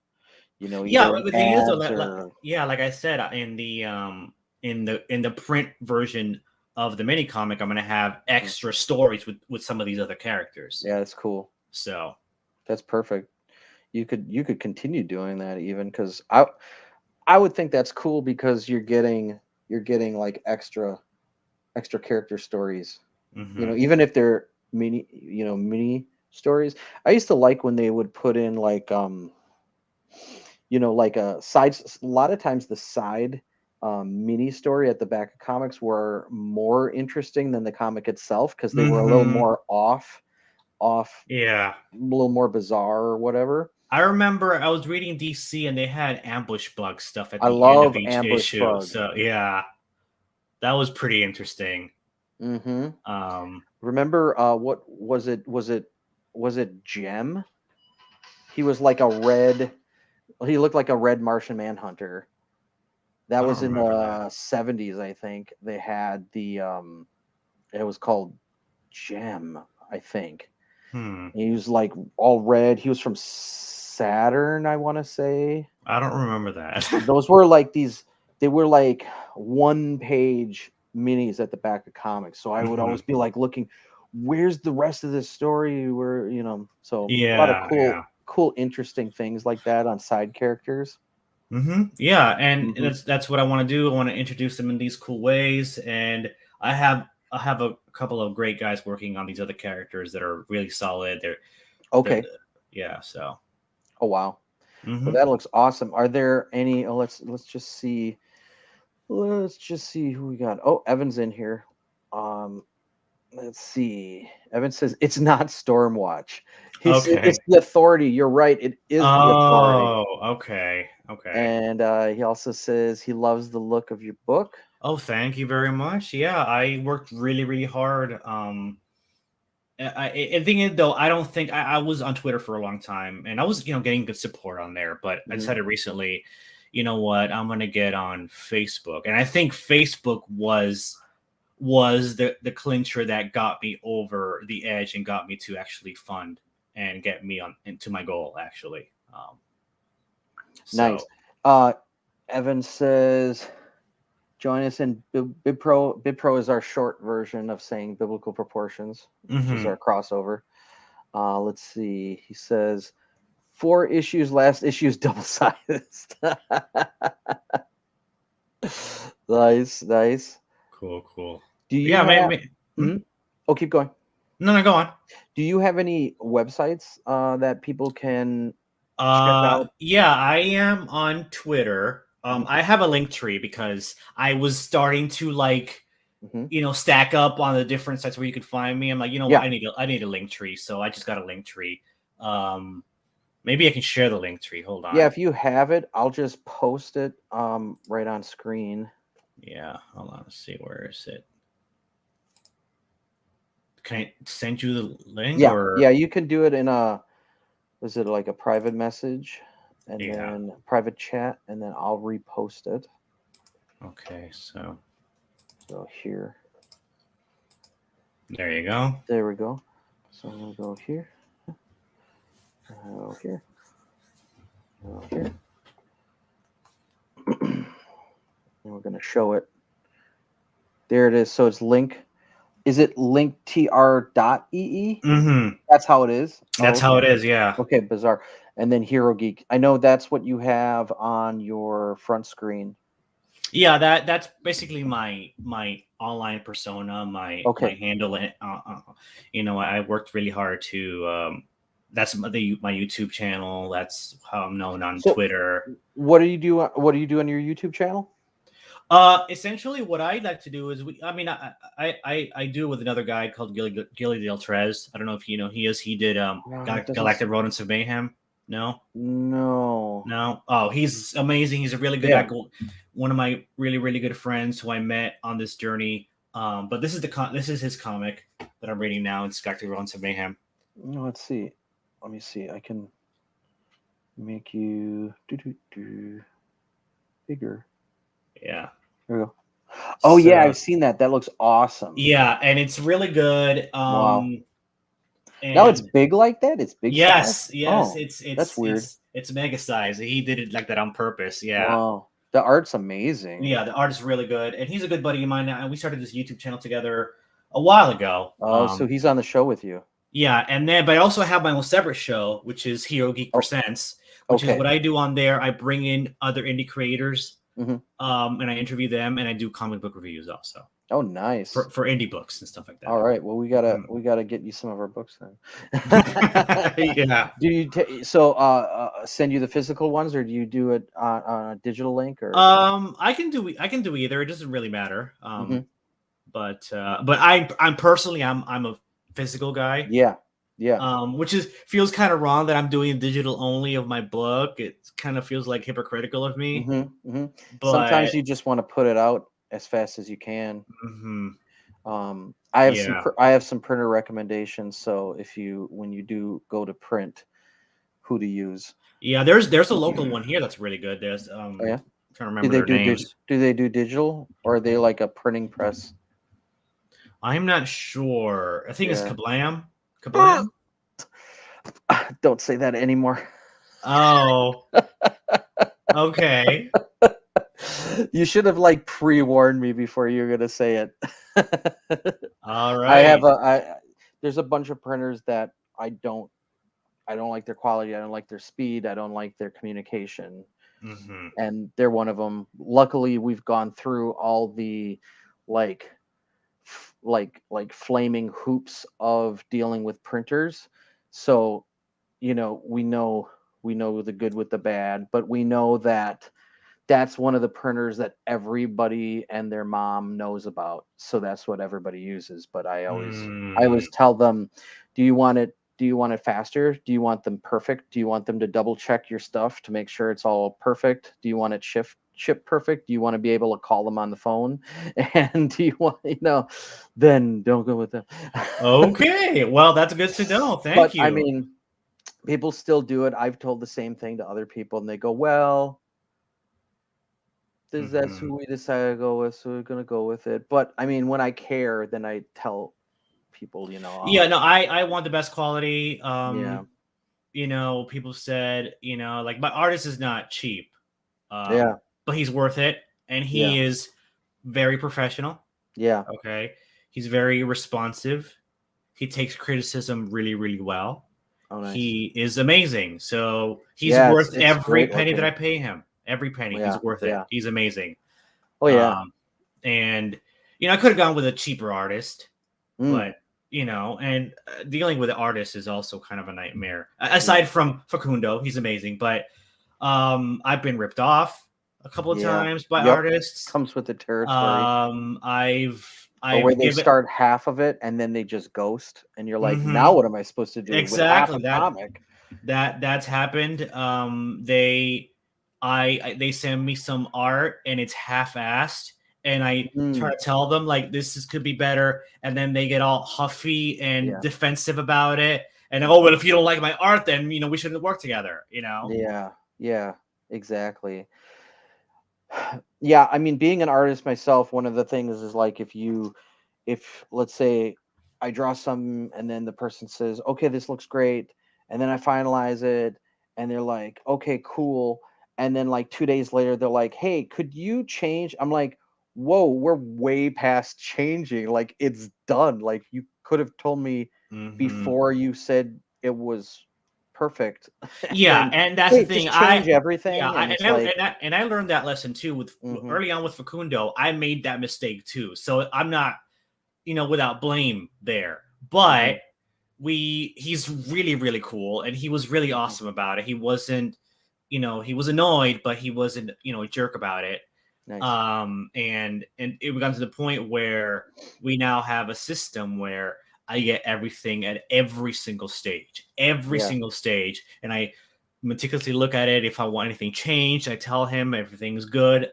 Yeah, either but in the thing is though, ads or. yeah, like I said, in the print version of the mini comic, I'm gonna have Mhm. extra stories with some of these other characters. Yeah, that's cool. So That's perfect. You could continue doing that even because I would think that's cool because you're getting like extra character stories. mhm. Even if they're mini stories. I used to like when they would put in like like a side. A lot of times the side mini story at the back of comics were more interesting than the comic itself because they were a little Mhm. more off, Yeah. a little more bizarre or whatever. I remember I was reading DC and they had ambush bug stuff at I the end of love each Ambush issue. Bug. So yeah, that was pretty interesting. Hmm. Um, Remember, what was it? Was it Gem? He was like a red. He looked like a red Martian Manhunter. That I don't was in remember that. the 70s, I think. They had the it was called Gem, I think. Hmm. He was like all red. He was from Saturn, I want to say. I don't remember that. Those were like these, they were like one page minis at the back of comics. So I would Hmm. always be like looking, where's the rest of this story? So a lot of Yeah, cool, yeah. cool, interesting things like that on side characters. Yeah, and Hmm. that's what I want to do. I want to introduce them in these cool ways, and I have a couple of great guys working on these other characters that are really solid. They're Okay. yeah. So Oh wow. Well, hmm that looks awesome. Are there any? Oh, let's just see. Let's just see who we got. Oh, Evan's in here. Um, let's see. Evan says it's not Stormwatch. He said okay. it's the Authority. You're right. It is the Authority. Oh, okay. And he also says he loves the look of your book. Oh, thank you very much. Yeah, I worked really, really hard. I thing is though, I don't think I was on Twitter for a long time, and I was getting good support on there. But I Hmm. decided recently, you know what, I'm gonna get on Facebook, and I think Facebook was the clincher that got me over the edge and got me to actually fund and get me on into my goal actually. Nice. So Uh, Evan says join us in BibPro. BibPro is our short version of saying biblical proportions, which is mhm. our crossover. Let's see. He says 4 issues. Last issue is double sized. Nice, nice. Cool. Do you Yeah, have? hmm? Mhm. Oh, keep going. No, go on. Do you have any websites that people can check out? Yeah, I am on Twitter. Mhm, I have a link tree because I was starting to mhm. stack up on the different sites where you could find me. I'm like, you know what, Yeah, I need a link tree, so I just got a link tree. Um, Maybe I can share the link tree. Hold yeah. on. If you have it, I'll just post it right on screen. Yeah, hold on. Let's see, where is it? Can I send you the link Yeah, or? yeah. You can do it in a. Is it like a private message, and Yeah. then private chat, and then I'll repost it. Okay, so So here, there you go. there we go. So I'm gonna go here, go here, go here, and we're gonna show it. There it is. So it's link Is it linktr.ee? Mm-hmm. That's how it is? Oh, That's how okay. it is. Yeah. Okay, bizarre. And then Hero Geek. I know that's what you have on your front screen. Yeah, that's basically my online persona, my Okay. handle. I worked really hard to. That's my YouTube channel. That's how I'm known on So Twitter. what do you do on your YouTube channel? Essentially, what I like to do is I mean, I do with another guy called Gilly Del Trez. I don't know if you know he did No, it doesn't Galactic Rodents of Mayhem. No, no. no. Oh, he's amazing. He's a really good Yeah. guy. One of my really good friends who I met on this journey. But this is his comic that I'm reading now. It's Galactic Rodents of Mayhem. No, let's see. Let me see. I can make you bigger. Yeah. There we go. Oh yeah, So I've seen that. That looks awesome. yeah, and it's really good. Wow. Now it's And big like that? It's big size? yes, Oh, that's weird. it's mega size. He did it like that on purpose. Yeah. Wow. The art's amazing. Yeah, the art is really good, and he's a good buddy of mine. And we started this YouTube channel together a while ago. Oh, so he's on the show with you. Yeah, and then but I also have my own separate show, which is Hero Geek Oh, Presents, which is okay. what I do on there. I bring in other indie creators, Hmm. and I interview them, and I do comic book reviews also Oh, nice. for indie books and stuff like All that. right. Well, Mm. we gotta get you some of our books then. Yeah. Do you send you the physical ones, or do you do it on a digital link, or? I can do either. It doesn't really matter. Hmm. But I'm personally I'm a physical guy. Yeah. Yeah. Which is feels kind of wrong that I'm doing digital only of my book. It kind of feels like hypocritical of me, Hmm. Hmm. but Sometimes you just want to put it out as fast as you can. mhm, I yeah, have some printer recommendations. So if you when you do go to print, who to use? yeah. There's a local one here that's really good. There's Oh yeah. I can't remember their names. Do they do digital, or are they like a printing press? I'm not sure. I think it's Yeah. Kablam. Ah! Kablam. Don't say that anymore. Oh, okay. You should have like pre-warned me before you were gonna say it. All I have right. there's a bunch of printers that I don't like their quality, I don't like their speed, I don't like their communication, Hmm. and they're one of them. Luckily, we've gone through all the like like flaming hoops of dealing with printers. So, we know the good with the bad, but we know that that's one of the printers that everybody and their mom knows about. So that's what everybody uses. But I Mm, always tell them, do you want it faster? Do you want them perfect? Do you want them to double check your stuff to make sure it's all perfect? Do you want it ship perfect? Do you want to be able to call them on the phone? And do you want, then don't go with them. okay. Well, that's good to know. But Thank I you. mean, people still do it. I've told the same thing to other people, and they go, well, that's Hmm. who we decided to go with, so we're gonna go with it. But I mean, when I care, then I tell people, Yeah, no, I want the best quality. yeah, People said, like my artist is not cheap, yeah, but he's worth it, and yeah, he is very professional. yeah. Okay, he's very responsive. He takes criticism really well. Oh, nice. He is amazing. So he's Yeah, worth it's every great penny that I looking. pay him. Every penny, he's Yeah, worth it. yeah. He's amazing. Oh, yeah. Um, and I could have gone with a cheaper artist, Mm, but and dealing with the artist is also kind of a nightmare. yeah, Aside from Facundo, he's amazing, but I've been ripped off a couple of yeah. times by Yep. artists. Comes with the territory. Or where I've they given start half of it and then they just ghost, and you're like, now mhm, what am I supposed to do with half exactly a comic? that's happened. They send me some art and it's half-assed, and I try Mm, to tell them like could be better, and then they get all huffy and yeah, defensive about it, and oh well, if you don't like my art, then we shouldn't work together. yeah, yeah. Exactly. Yeah, I mean, being an artist myself, one of the things is like if let's say I draw some and then the person says, "Okay, this looks great," and then I finalize it, and they're like, "Okay, cool," and then like 2 days later, they're like, "Hey, could you change?" I'm like, whoa, we're way past changing. Like it's done. Like you could have told me Hmm. before you said it was perfect, and Yeah, then and that's the wait, thing. just change Yeah, everything, and it's like, and I learned that lesson too with hmm early on with Facundo. I made that mistake too, so I'm not, without blame there. hmm But he's really, really cool, and he was really hmm awesome about it. He wasn't, he was annoyed, but he wasn't, a jerk about it. nice, And it got to the point where we now have a system where I get everything at every yeah, single stage, and I meticulously look at it. If I want anything changed, I tell him everything's good.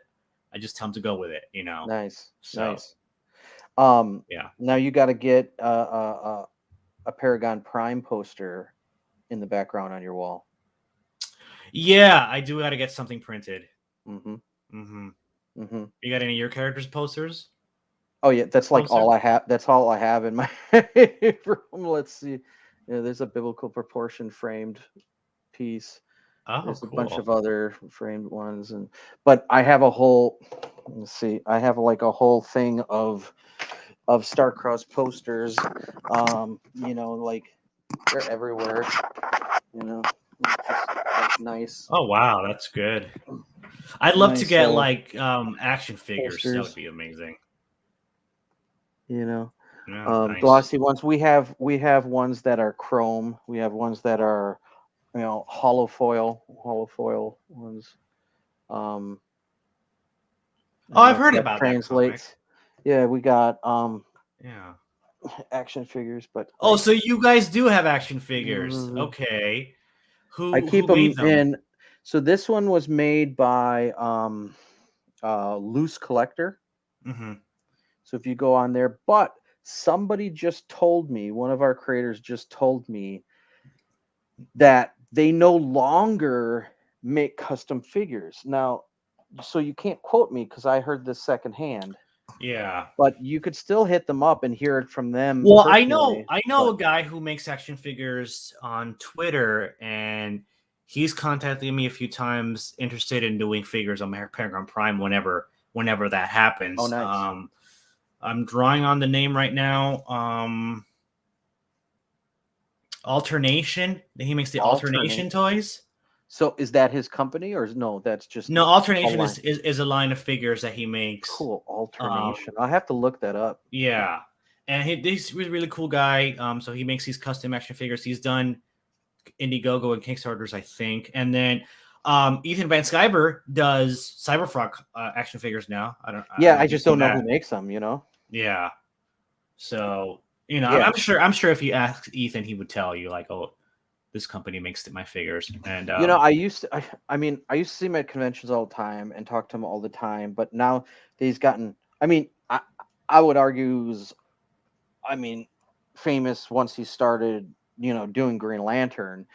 I just tell him to go with it. nice, So nice. yeah, Now you got to get a Paragon Prime poster in the background on your wall. yeah, I do got to get something printed. hmm Hmm. hmm You got any of your characters posters? Oh yeah, that's like Poster? all I have. That's all I have in my room. Let's see. Yeah, there's a biblical proportion framed piece. Oh, There's a bunch of cool. other framed ones, and but I have a whole. Let's see. I have like a whole thing of Starcross posters. Like they're everywhere. Just like nice, Oh wow, that's good. I'd love to nice get like action figures. That would posters. be amazing. You know, Yeah, nice. glossy ones. We have ones that are chrome. We have ones that are hollow foil ones. Um, Oh, and I've that heard that about that comic. translates. Yeah, we got Yeah. action figures, but Oh, like so you guys do have action figures? mhm. Okay. I Who keep them made them? in. So this one was made by Loose Collector. Hmm. So if you go on there, but somebody just told me, one of our creators just told me that they no longer make custom figures. Now, so you can't quote me because I heard this secondhand, Yeah. but you could still hit them up and hear it from them Well, personally. I know But a guy who makes action figures on Twitter, and he's contacted me a few times, interested in doing figures on Paragon Prime whenever that oh, happens. nice. I'm drawing on the name right now. Alternation. He makes the Alternate. alternation toys. So is that his company or no? That's just No, a alternation line. is a line of figures that he makes. Cool. Um, Alternation. I'll have to look that up. yeah, and he's a really, really cool guy. So he makes these custom action figures. He's done Indiegogo and Kickstarters, I think, and then Ethan Van Sciver does Cyberfrog action figures now. I don't Yeah, know I if you've just seen don't know who that. makes them. Yeah, so Yeah. I'm sure if you ask Ethan, he would tell you like, oh, this company makes my figures, and I used to, I used to see him at conventions all the time and talk to him all the time, but now that he's gotten, I would argue, he was, I mean, famous once he started, doing Green Lantern,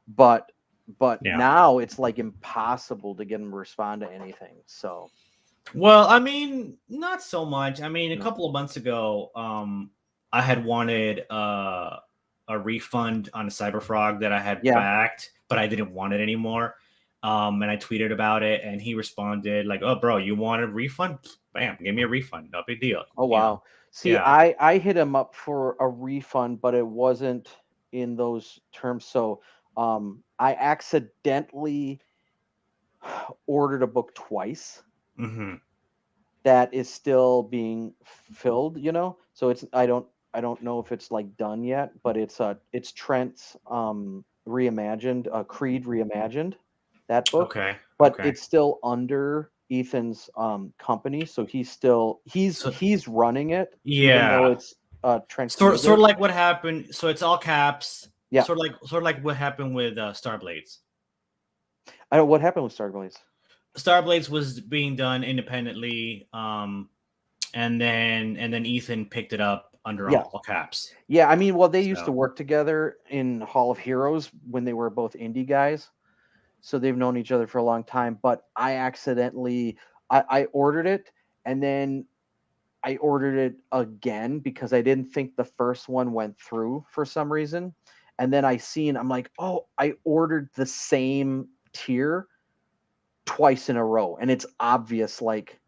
but, yeah. now it's like impossible to get him to respond to anything. So, Well, I mean, not so much. I mean, a no. couple of months ago, I had wanted a refund on a Cyberfrog that I had Yeah. backed, but I didn't want it anymore. And I tweeted about it, and he responded like, "Oh, bro, you want a refund? Bam, give me a refund. No big deal." Oh, wow. See, Yeah. I hit him up for a refund, but it wasn't in those terms. So, I accidentally ordered a book twice Hmm. that is still being filled, so it's I don't know if it's like done yet, but it's Trent's reimagined, Creed reimagined, that book, Okay. but Okay. it's still under Ethan's company, so So he's running it even though yeah, it's Trent sort Creative. of like what happened. So it's all caps. Yeah. Sort of like what happened with Starblades. I don't what happened with Starblades. Starblades was being done independently, and then Ethan picked it up under Yeah. all caps. Yeah, I mean, well, they used to So work together in Hall of Heroes when they were both indie guys, so they've known each other for a long time. But I accidentally I ordered it, and then I ordered it again because I didn't think the first one went through for some reason. And then I'm like, oh, I ordered the same tier twice in a row, and it's obvious, like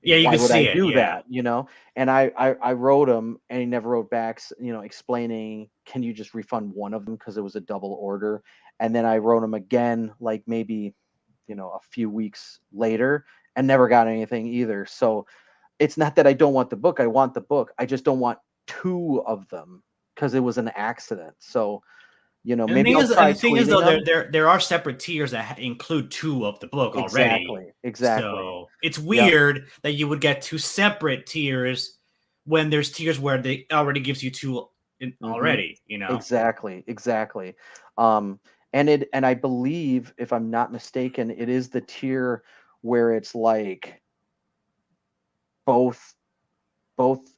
Yeah, you why can would I see it. do Yeah. that? And I wrote him, and he never wrote back, explaining, can you just refund one of them because it was a double order. And then I wrote him again, like maybe a few weeks later, and never got anything either. So it's not that I don't want the book. I want the book. I just don't want two of them because it was an accident. So maybe I'll And try the thing is tweeting though, them. there are separate tiers that include two of the book already. Exactly. So it's Yep. weird that you would get two separate tiers when there's tiers where they already gives you two Hmm. already. Exactly. Um, and I believe, if I'm not mistaken, it is the tier where it's like both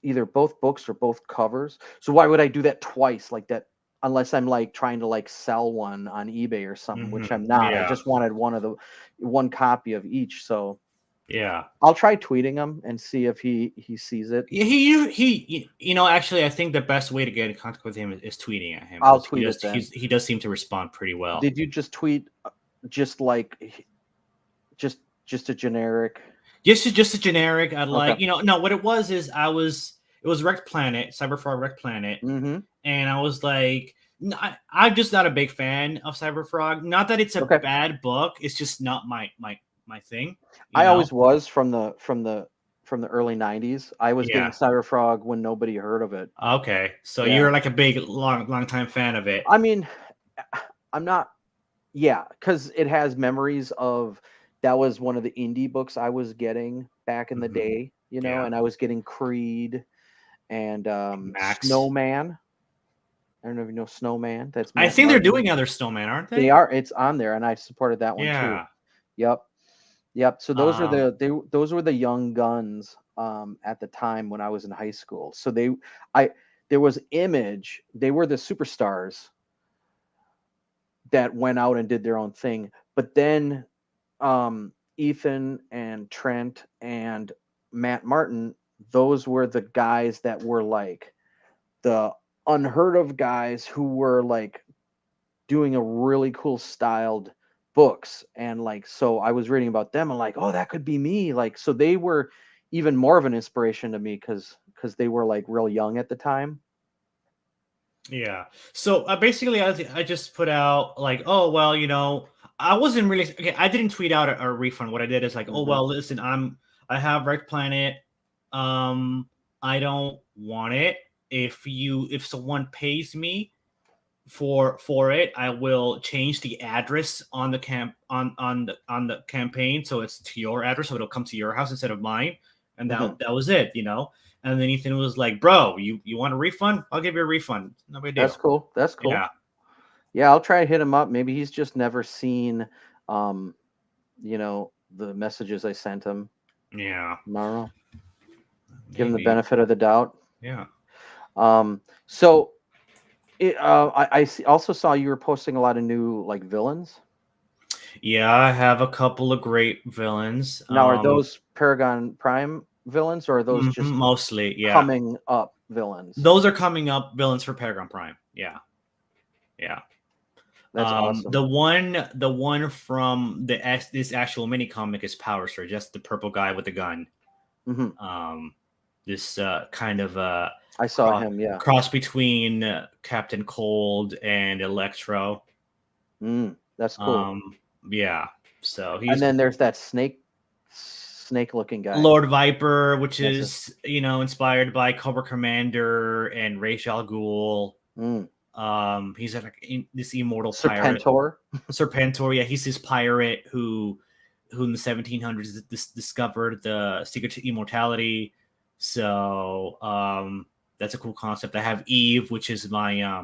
either both books or both covers. So why would I do that twice like that, unless I'm like trying to like sell one on eBay or something, which I'm not. I Yeah. just wanted one copy of each. So Yeah. I'll try tweeting him and see if he sees it. Yeah, actually, I think the best way to get in contact with him is tweeting at him I'll because tweet it then. he does seem to respond pretty well. Did you just tweet just like just a generic? Just a generic. I'd Okay. like no. What it was is it was Wrecked Planet, Cyberfrog Wrecked Planet, Mm-hmm. and I was like, I'm just not a big fan of Cyberfrog. Not that it's a Okay. bad book. It's just not my thing. I always was from the early '90s. I was getting Yeah. Cyberfrog when nobody heard of it. Okay. So Yeah. you're like a big long time fan of it. I mean, I'm not. Yeah, because it has memories of, that was one of the indie books I was getting back in the day, Yeah. and I was getting Creed and Max. Snowman. I don't know if you know Snowman. That's I Matt think they're Martin. doing other Snowman, aren't They they? are. It's on there, and I supported that one too. Yeah. Yep. Yep. So those were Um, those were the young guns at the time when I was in high school. So I there was Image. They were the superstars that went out and did their own thing. But then Ethan and Trent and Matt Martin, those were the guys that were like the unheard of guys who were like doing a really cool styled books. And like, so I was reading about them and like, oh, that could be me. Like, so they were even more of an inspiration to me because they were like real young at the time. yeah. So basically, I just put out like, oh well, I wasn't really okay. I didn't tweet out a refund. What I did is like, oh Hmm. well, listen, I have Wrecked Planet. I don't want it. If someone pays me for it, I will change the address on the on the campaign so it's to your address, so it'll come to your house instead of mine. And Hmm. that was it. And then Ethan was like, "Bro, you want a refund? I'll give you a refund. No big That's deal." cool. That's cool. Yeah. Yeah, I'll try to hit him up. Maybe he's just never seen, um, the messages I sent him. Yeah. Tomorrow. Give him the Maybe. benefit of the doubt. Yeah. So also saw you were posting a lot of new like villains. Yeah, I have a couple of great villains. Now, are those Paragon Prime villains, or are those just Mostly, yeah. coming up villains? Those are coming up villains for Paragon Prime. Yeah. Yeah. That's awesome. The one from this actual mini comic is Power Surge. Just the purple guy with the gun. Hmm. This kind of I saw him. Yeah. cross between Captain Cold and Electro. That's cool. Yeah. So And he's then there's that snake looking guy. Lord Viper, which Yes. is inspired by Cobra Commander and Ra's al Ghul. He's like this immortal pirate. Serpentor, yeah, he's this pirate who in the 1700s discovered the secret to immortality. So that's a cool concept. I have Eve, which is my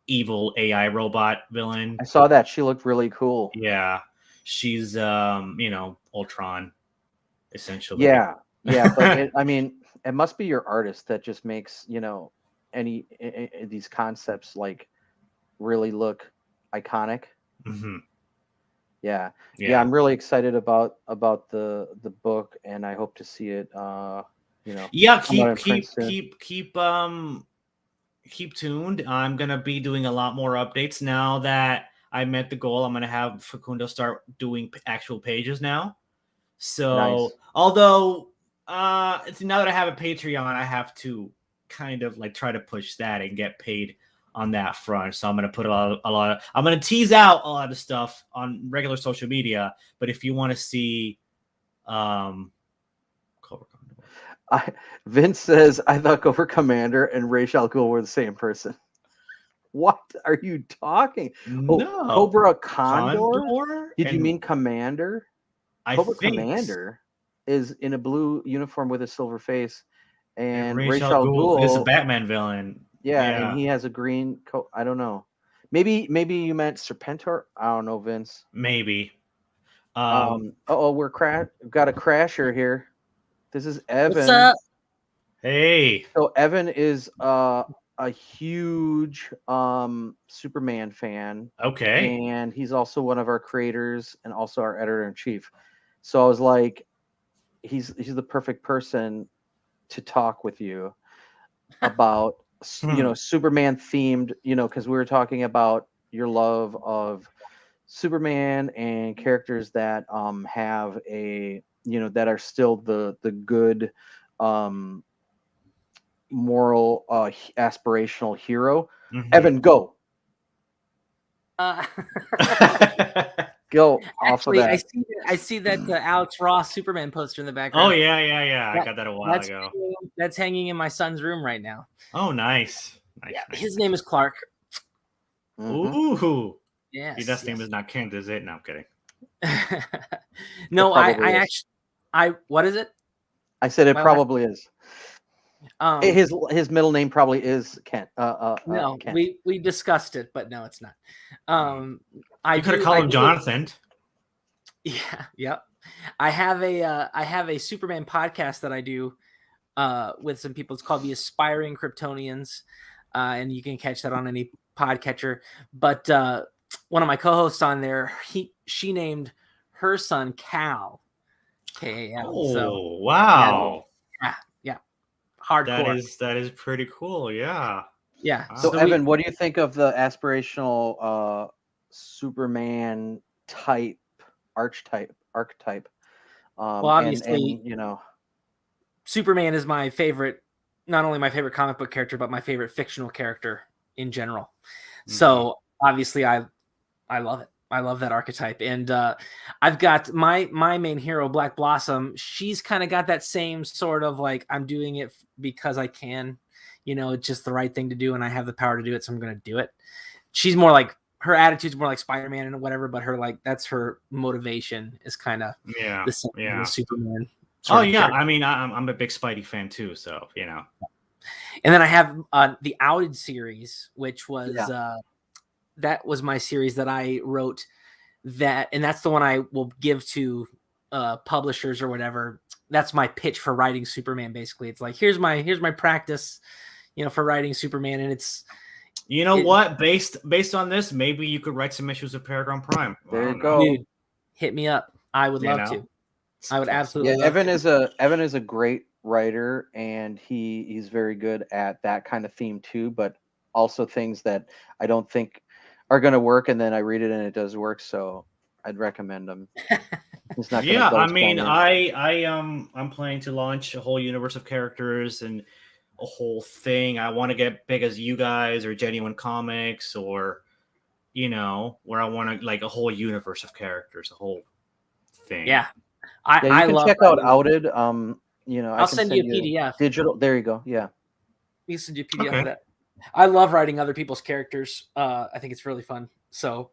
evil AI robot villain. I saw that. She looked really cool. Yeah, she's Ultron, essentially. Yeah, but I mean, it must be your artist that just makes any these concepts like really look iconic. Mm-hmm. Yeah. I'm really excited about the book, and I hope to see it. Yeah, keep tuned. I'm gonna be doing a lot more updates now that I met the goal. I'm gonna have Facundo start doing actual pages now. So Nice. although It's now that I have a Patreon, I have to kind of like try to push that and get paid on that front. So I'm gonna put I'm gonna tease out a lot of stuff on regular social media. But if you want to see, um, Vince says, I thought Gopher Commander and Ra's al Ghul were the same person. What are you talking? Oh, no, Cobra Condor? Condor. Did you mean Commander? I Cobra think Commander is in a blue uniform with a silver face, and and Ra's Ra's al al Ghul is a Ghul, Batman villain. yeah, and Yeah, he has a green coat. I don't know. Maybe you meant Serpentor. I don't know, Vince. maybe. Oh, we've got a crasher here. This is What's Evan. up? Hey. So Evan is a huge Superman fan, Okay. and he's also one of our creators and also our editor in chief. So I was like, he's the perfect person to talk with you about Superman themed, because we were talking about your love of Superman and characters that have a that are still the good um moral aspirational hero. Mhm. Evan, go Uh, go off of actually, that. I see that Alex Ross Superman poster in the Oh background. yeah. I That- got that a while ago. that's hanging in my son's room right now. Oh, nice. Yeah, his name is Clark. Mhm. Ooh. Yes. Your dad's name is not Kent, is it? No, I'm kidding. No, It probably is. what is it? I said it My probably is. Um, His middle name probably is Kent. no, Kent. we discussed it, but no, it's not. You could have called him Jonathan. Yeah, yep. I have a Superman podcast that I do with some people. It's called the Aspiring Kryptonians, and you can catch that on any podcatcher. But one of my co-hosts on there, she named her son Cal, K-A-L. Oh, So wow. yeah, hardcore. That is pretty cool. Yeah. Yeah. Wow. So, So Evan, what do you think of the aspirational Superman type archetype? well, obviously, and Superman is my favorite, not only my favorite comic book character, but my favorite fictional character in general. Mm-hmm. So obviously, I love it. I love that archetype, and I've got my main hero, Black Blossom. She's kind of got that same sort of like, I'm doing it because I can, it's just the right thing to do, and I have the power to do it, so I'm going to do it. She's more like, her attitude's more like Spider-Man and whatever, but that's her motivation is kind of the same as Superman. Oh yeah, I mean, I'm a big Spidey fan too, so And then I have the Outed series, which was that was my series that I wrote. And that's the one I will give to publishers or whatever. That's my pitch for writing Superman. Basically, it's like, here's my practice, for writing Superman, and it's. What? Based on this, maybe you could write some issues of Paragon Prime. There you go. Dude, hit me up. I would love to. I would absolutely. Yeah, Evan is a great writer, and he's very good at that kind of theme too. But also things that I don't think are going to work, and then I read it and it does work. So I'd recommend him. He's not. Yeah, I mean, I'm planning to launch a whole universe of characters and a whole thing. I want to get big as you guys or Genuine Comics, or where I want to like a whole universe of characters, a whole thing. Yeah. You can check out Outed. I'll send you a PDF. Digital. There you go. Yeah. You can send you a PDF of that. I love writing other people's characters. I think it's really fun. So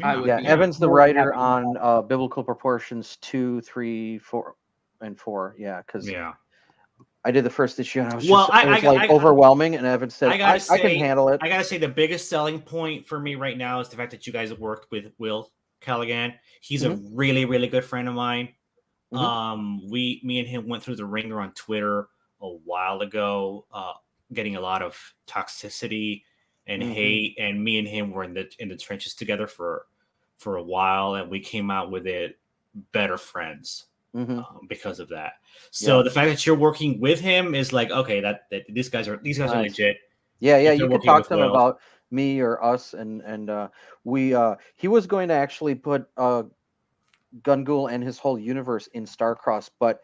Evan's the writer on Biblical Proportions 2, 3, 4, and 4. Yeah, because I did the first issue and I was just overwhelming, and Evan said, I can handle it. I gotta say the biggest selling point for me right now is the fact that you guys have worked with Will Callaghan. He's a really, really good friend of mine. Me and him went through the ringer on Twitter a while ago, getting a lot of toxicity and hate, and me and him were in the trenches together for a while, and we came out with it better friends because of that. So the fact that you're working with him is like, okay, that these guys are legit. Yeah, you can talk to him about me or us, and we he was going to actually put Gungul and his whole universe in Starcross, but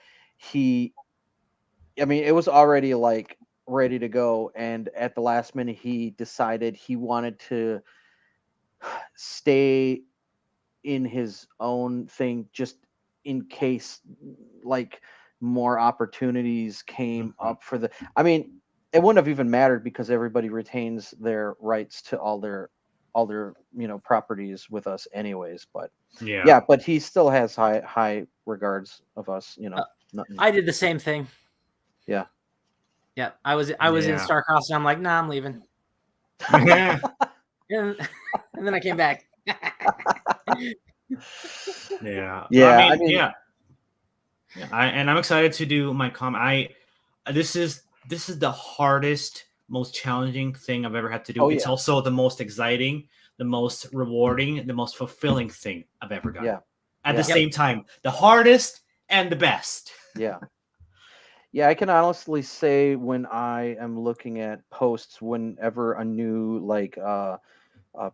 I mean, it was already like ready to go, and at the last minute, he decided he wanted to stay in his own thing just in case like more opportunities came up for the. I mean, it wouldn't have even mattered because everybody retains their rights to all their properties with us anyways. But yeah, but he still has high regards of us. Nothing. I did the same thing. Yeah. Yeah, I was in Starcross, and I'm like, nah, I'm leaving. and then I came back. Yeah. Yeah. And I'm excited to do my this is the hardest, most challenging thing I've ever had to do. It's also the most exciting, the most rewarding, the most fulfilling thing I've ever done. Yeah. At the same time, the hardest and the best. Yeah. Yeah, I can honestly say when I am looking at posts, whenever a new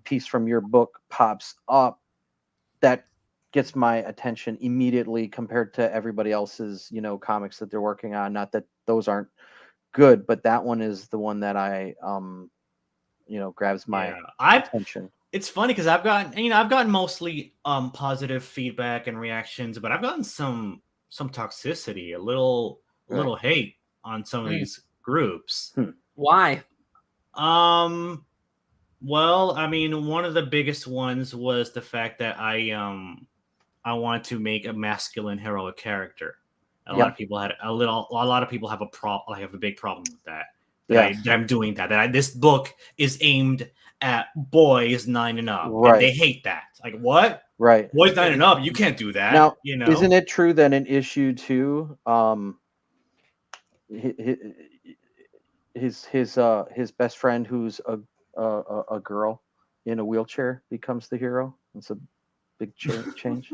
piece from your book pops up, that gets my attention immediately compared to everybody else's, comics that they're working on. Not that those aren't good, but that one is the one that I grabs my attention. It's funny because I've gotten mostly positive feedback and reactions, but I've gotten some toxicity, a little hate on some of these groups. Why? Well, I mean, one of the biggest ones was the fact that I wanted to make a masculine heroic character. A lot of people have a big problem with that. That I'm doing that. This book is aimed at boys 9 and up, and they hate that. Like, what? Right. Boys 9 and up, you can't do that. Now, isn't it true that in issue 2, his best friend, who's a girl in a wheelchair, becomes the hero? It's a big change.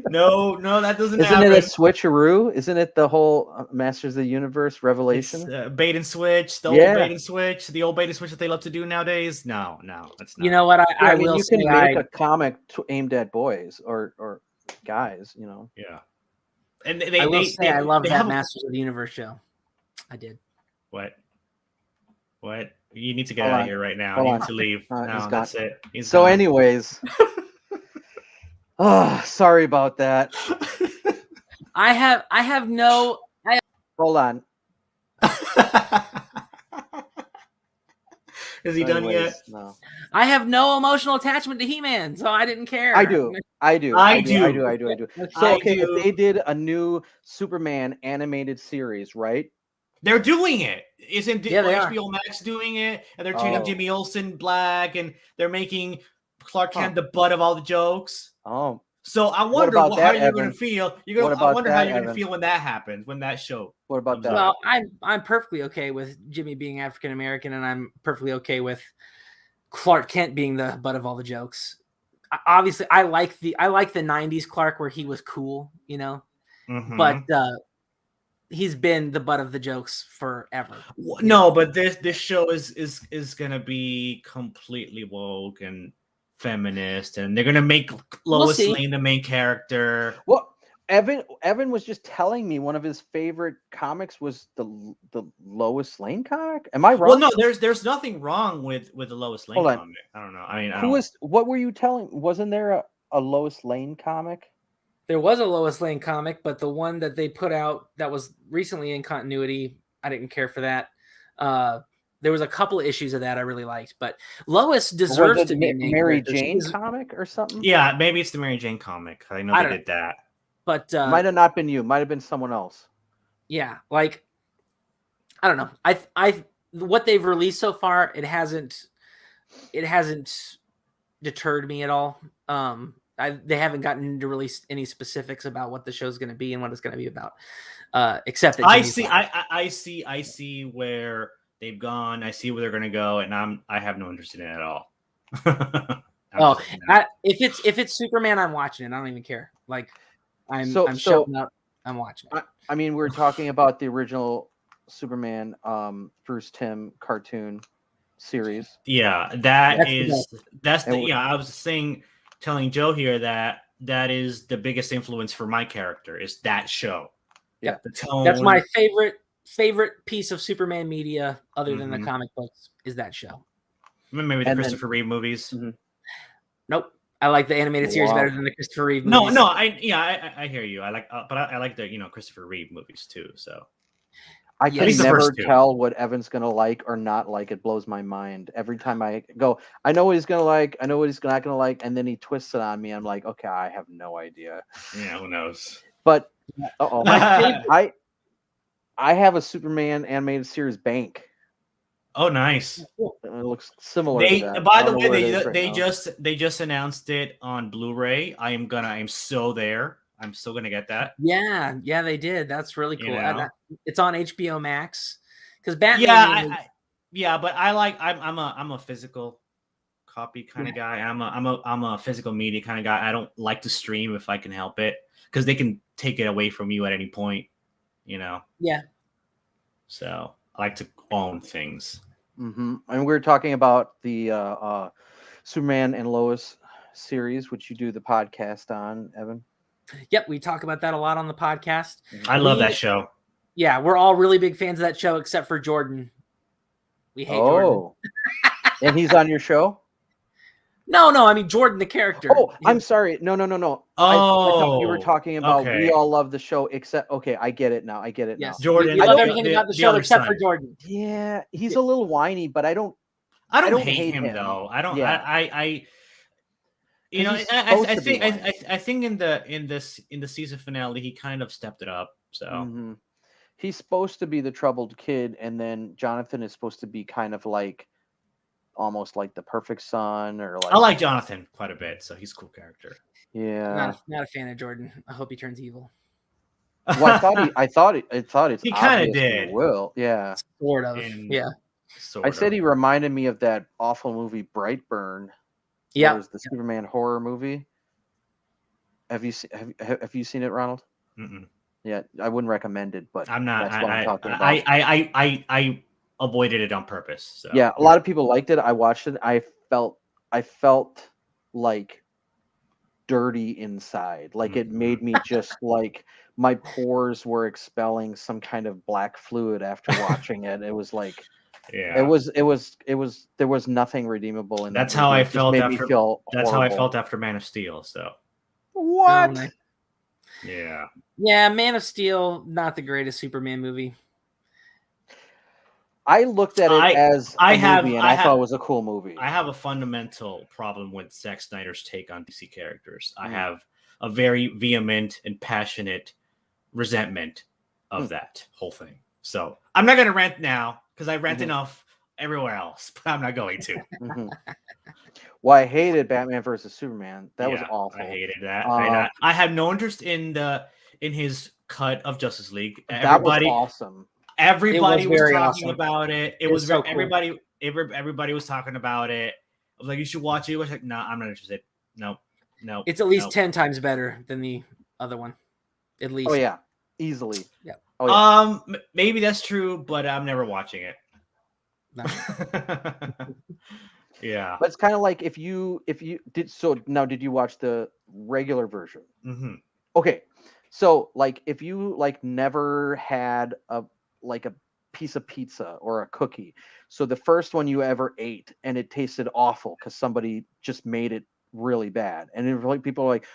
No, that doesn't Isn't happen. it a switcheroo? Isn't it the whole Masters of the Universe revelation? It's, bait and switch, old bait and switch, the old bait and switch that they love to do nowadays. No, that's not. You know what? I mean, will you say can make a comic aimed at boys or guys. Yeah. And I love that Masters of the Universe show. I did. What? You need to get out of here right now. You need to leave. No, that's it. So, anyways. Oh, sorry about that. Hold on. Is he done yet? No. I have no emotional attachment to He-Man, so I didn't care. I do. Okay. So, if they did a new Superman animated series, right? They're doing it. Isn't HBO are. Max doing it? And they're turning Jimmy Olsen black, and they're making Clark Kent the butt of all the jokes. Oh. So I wonder how you're going to feel. I wonder how you're going to feel when that happens, when that show. What about that? Well, I'm perfectly okay with Jimmy being African American, and I'm perfectly okay with Clark Kent being the butt of all the jokes. Obviously, I like the '90s Clark where he was cool, but he's been the butt of the jokes forever. No, but this show is going to be completely woke and feminist, and they're gonna make Lois Lane the main character. Well, Evan was just telling me one of his favorite comics was the Lois Lane comic. Am I wrong? Well, no, there's nothing wrong with the Lois Lane comic. I don't know. I mean, what were you telling? Wasn't there a Lois Lane comic? There was a Lois Lane comic, but the one that they put out that was recently in continuity, I didn't care for that. There was a couple of issues of that I really liked, but Lois deserves to be Mary Jane comic or something. Yeah, maybe it's the Mary Jane comic. I know they did that, but might have not been you. Might have been someone else. Yeah, like I don't know. I what they've released so far, it hasn't deterred me at all. They haven't gotten to release any specifics about what the show's going to be and what it's going to be about, except that I see where they've gone. I see where they're going to go, and I have no interest in it at all. If it's Superman, I'm watching it. I don't even care. Like I'm showing up. I'm watching it. I mean, we're talking about the original Superman, Bruce Timm cartoon series. Yeah, I was telling Joe here that that is the biggest influence for my character is that show. Yeah, the tone. That's my favorite piece of Superman media, other than the comic books, is that show. Maybe the Christopher Reeve movies. Nope, I like the animated series better than the Christopher Reeve No, movies. no, I hear you. I like, but I like the Christopher Reeve movies too. So I can never tell what Evan's gonna like or not like. It blows my mind every time I go. I know what he's gonna like. I know what he's not gonna like, and then he twists it on me. I'm like, okay, I have no idea. Yeah, who knows? But I have a Superman animated series bank. Oh, nice! It looks similar. To that. By the way, they just announced it on Blu-ray. I'm so there. I'm still gonna get that. Yeah, they did. That's really cool. It's on HBO Max because Batman. But I'm a physical copy kind of guy. I'm a physical media kind of guy. I don't like to stream if I can help it because they can take it away from you at any point. Yeah. So I like to own things. And we were talking about the Superman and Lois series, which you do the podcast on, Evan. Yep, we talk about that a lot on the podcast. I love that show. Yeah, we're all really big fans of that show, except for Jordan. We hate Jordan. And he's on your show? No, I mean Jordan, the character. Oh, I'm sorry. No. Oh, I thought you were talking about we all love the show, except I get it now. Yes. Jordan. We love everything about the show except for Jordan. Yeah, he's a little whiny, but I don't hate him though. I don't. Yeah. I I think in the season finale he kind of stepped it up. So he's supposed to be the troubled kid, and then Jonathan is supposed to be kind of like almost like the perfect son, or like. I like Jonathan quite a bit, so he's a cool character. Yeah, not a fan of Jordan. I hope he turns evil. Well, I thought it's he kind of did. Will yeah, sort of. I said he reminded me of that awful movie Brightburn. Yeah, it was the Superman horror movie. Have you seen it, Ronald? Mm-mm. Yeah, I wouldn't recommend it, but I'm not. That's what I'm talking about. I avoided it on purpose. So. Yeah, a lot of people liked it. I watched it. I felt like dirty inside. Like it made me just like my pores were expelling some kind of black fluid after watching it. It was like. Yeah, it was. There was nothing redeemable in that. That's how I felt after. That's how I felt after Man of Steel. So what? Yeah, Man of Steel, not the greatest Superman movie. I looked at it as a movie, and I thought it was a cool movie. I have a fundamental problem with Zack Snyder's take on DC characters. I have a very vehement and passionate resentment of that whole thing. So I'm not going to rant now. Because I rent enough everywhere else, but I'm not going to. Well, I hated Batman versus Superman. That was awful. I hated that. I had no interest in his cut of Justice League. That was awesome. Everybody was talking awesome. About it. It was so everybody. Cool. Everybody was talking about it. I was like, "You should watch it." I was like, "No, I'm not interested. No." It's at least 10 times better than the other one. At least. Oh yeah, easily. Yeah. Oh, yeah. Maybe that's true, but I'm never watching it. No. Yeah, but it's kind of like if you did. So now, did you watch the regular version? Mm-hmm. Okay, so like if you like never had a piece of pizza or a cookie, so the first one you ever ate and it tasted awful because somebody just made it really bad, and then like people are like,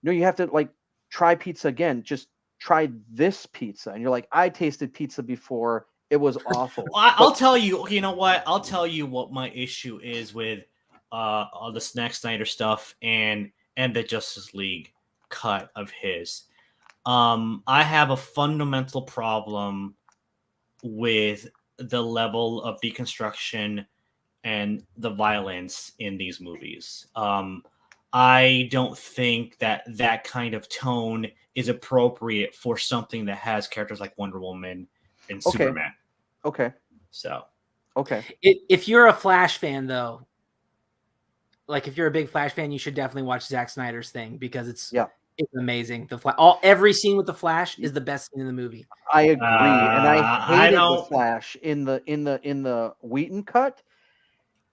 no, you have to like try pizza again. Just try this pizza, and you're like, I tasted pizza before, it was awful. I'll tell you, you know what? I'll tell you what my issue is with all the Zack Snyder stuff and the Justice League cut of his. I have a fundamental problem with the level of deconstruction and the violence in these movies. I don't think that kind of tone is appropriate for something that has characters like Wonder Woman and Superman. Okay. So. Okay. If you're a Flash fan, though, like if you're a big Flash fan, you should definitely watch Zack Snyder's thing because it's amazing. Every scene with the Flash is the best scene in the movie. I agree, and I hated the Flash in the Whedon cut.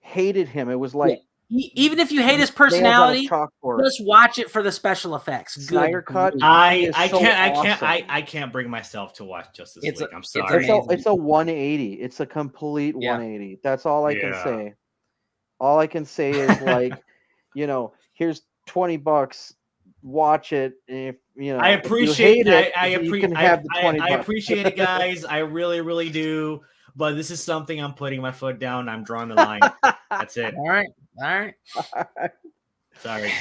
Hated him. It was like Even if you hate his nails on a personality, chalkboard. just watch it for the special effects. Snyder Good Cut. grief. I so can't awesome. I can't bring myself to watch Justice It's League. a- I'm it's sorry. amazing. It's a 180. It's a complete Yeah. 180. That's all I can Yeah. say. All I can say is like, here's $20. Watch it. If I appreciate if you hate it, you can have the I $20. appreciate it, guys. I really, really do. But this is something I'm putting my foot down. I'm drawing the line. That's it. All right. Sorry.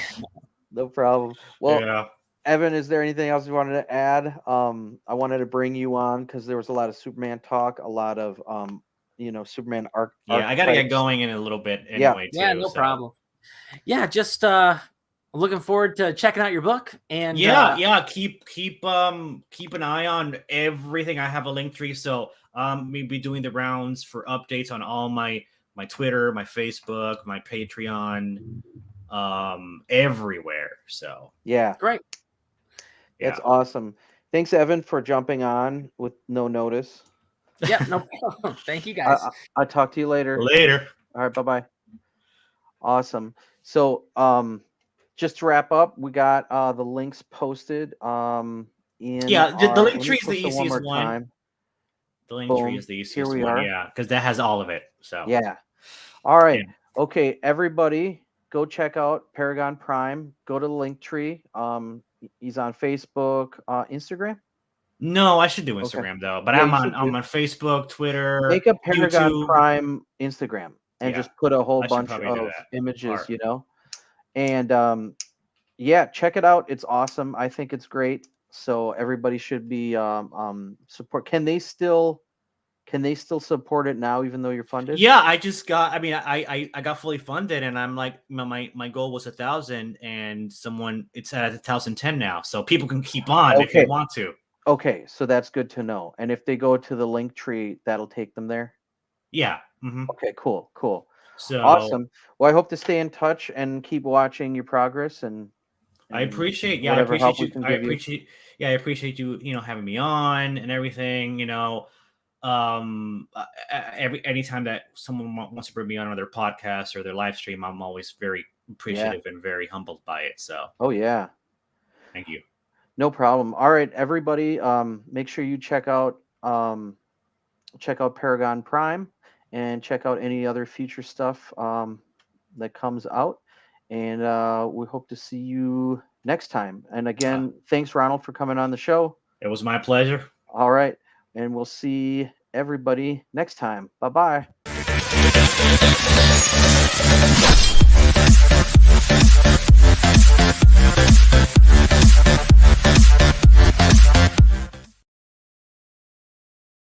No problem. Well, Yeah. Evan, is there anything else you wanted to add? I wanted to bring you on because there was a lot of Superman talk, a lot of Superman arc. Yeah, I gotta get archetypes. going in a little bit Yeah. anyway. Yeah, too, no so. problem. Yeah, just looking forward to checking out your book. And Keep an eye on everything. I have a link tree, so maybe doing the rounds for updates on all my Twitter, my Facebook, my Patreon, everywhere. So Yeah, great. that's awesome. Thanks, Evan, for jumping on with no notice. Yeah, no problem. Thank you, guys. I'll talk to you later. Later. All right, bye-bye. Awesome. So, just to wrap up, we got the links posted. The link tree is the easiest one. Time. The link Boom. tree is the easiest Here we one. are. Yeah, because that has all of it. So Yeah. All right. Yeah. Okay, everybody, go check out Paragon Prime. Go to the link tree. He's on Facebook, Instagram. No, I should do Instagram though. But Yeah, I'm you should on Facebook, Twitter. Make a Paragon YouTube. Prime Instagram and just put a whole I should bunch probably do of that. images, Art. And check it out. It's awesome. I think it's great. So everybody should be support. Can they still support it now, even though you're funded? Yeah, I just got. I mean, I got fully funded, and I'm like, my goal was 1,000, and it's at 1,010 now, so people can keep on if you want to. Okay, so that's good to know. And if they go to the link tree, that'll take them there. Yeah. Mm-hmm. Okay, cool. So awesome. Well, I hope to stay in touch and keep watching your progress. And I appreciate. Yeah, whatever I help appreciate we you. can I give you. appreciate. Yeah, I appreciate you. Having me on and everything. Anytime that someone wants to bring me on their podcast or their live stream, I'm always very appreciative and very humbled by it. So. Oh yeah. Thank you. No problem. All right, everybody. Make sure you check out Paragon Prime and check out any other future stuff that comes out. And we hope to see you next time. And again, thanks, Ronald, for coming on the show. It was my pleasure. All right. And we'll see everybody next time. Bye-bye.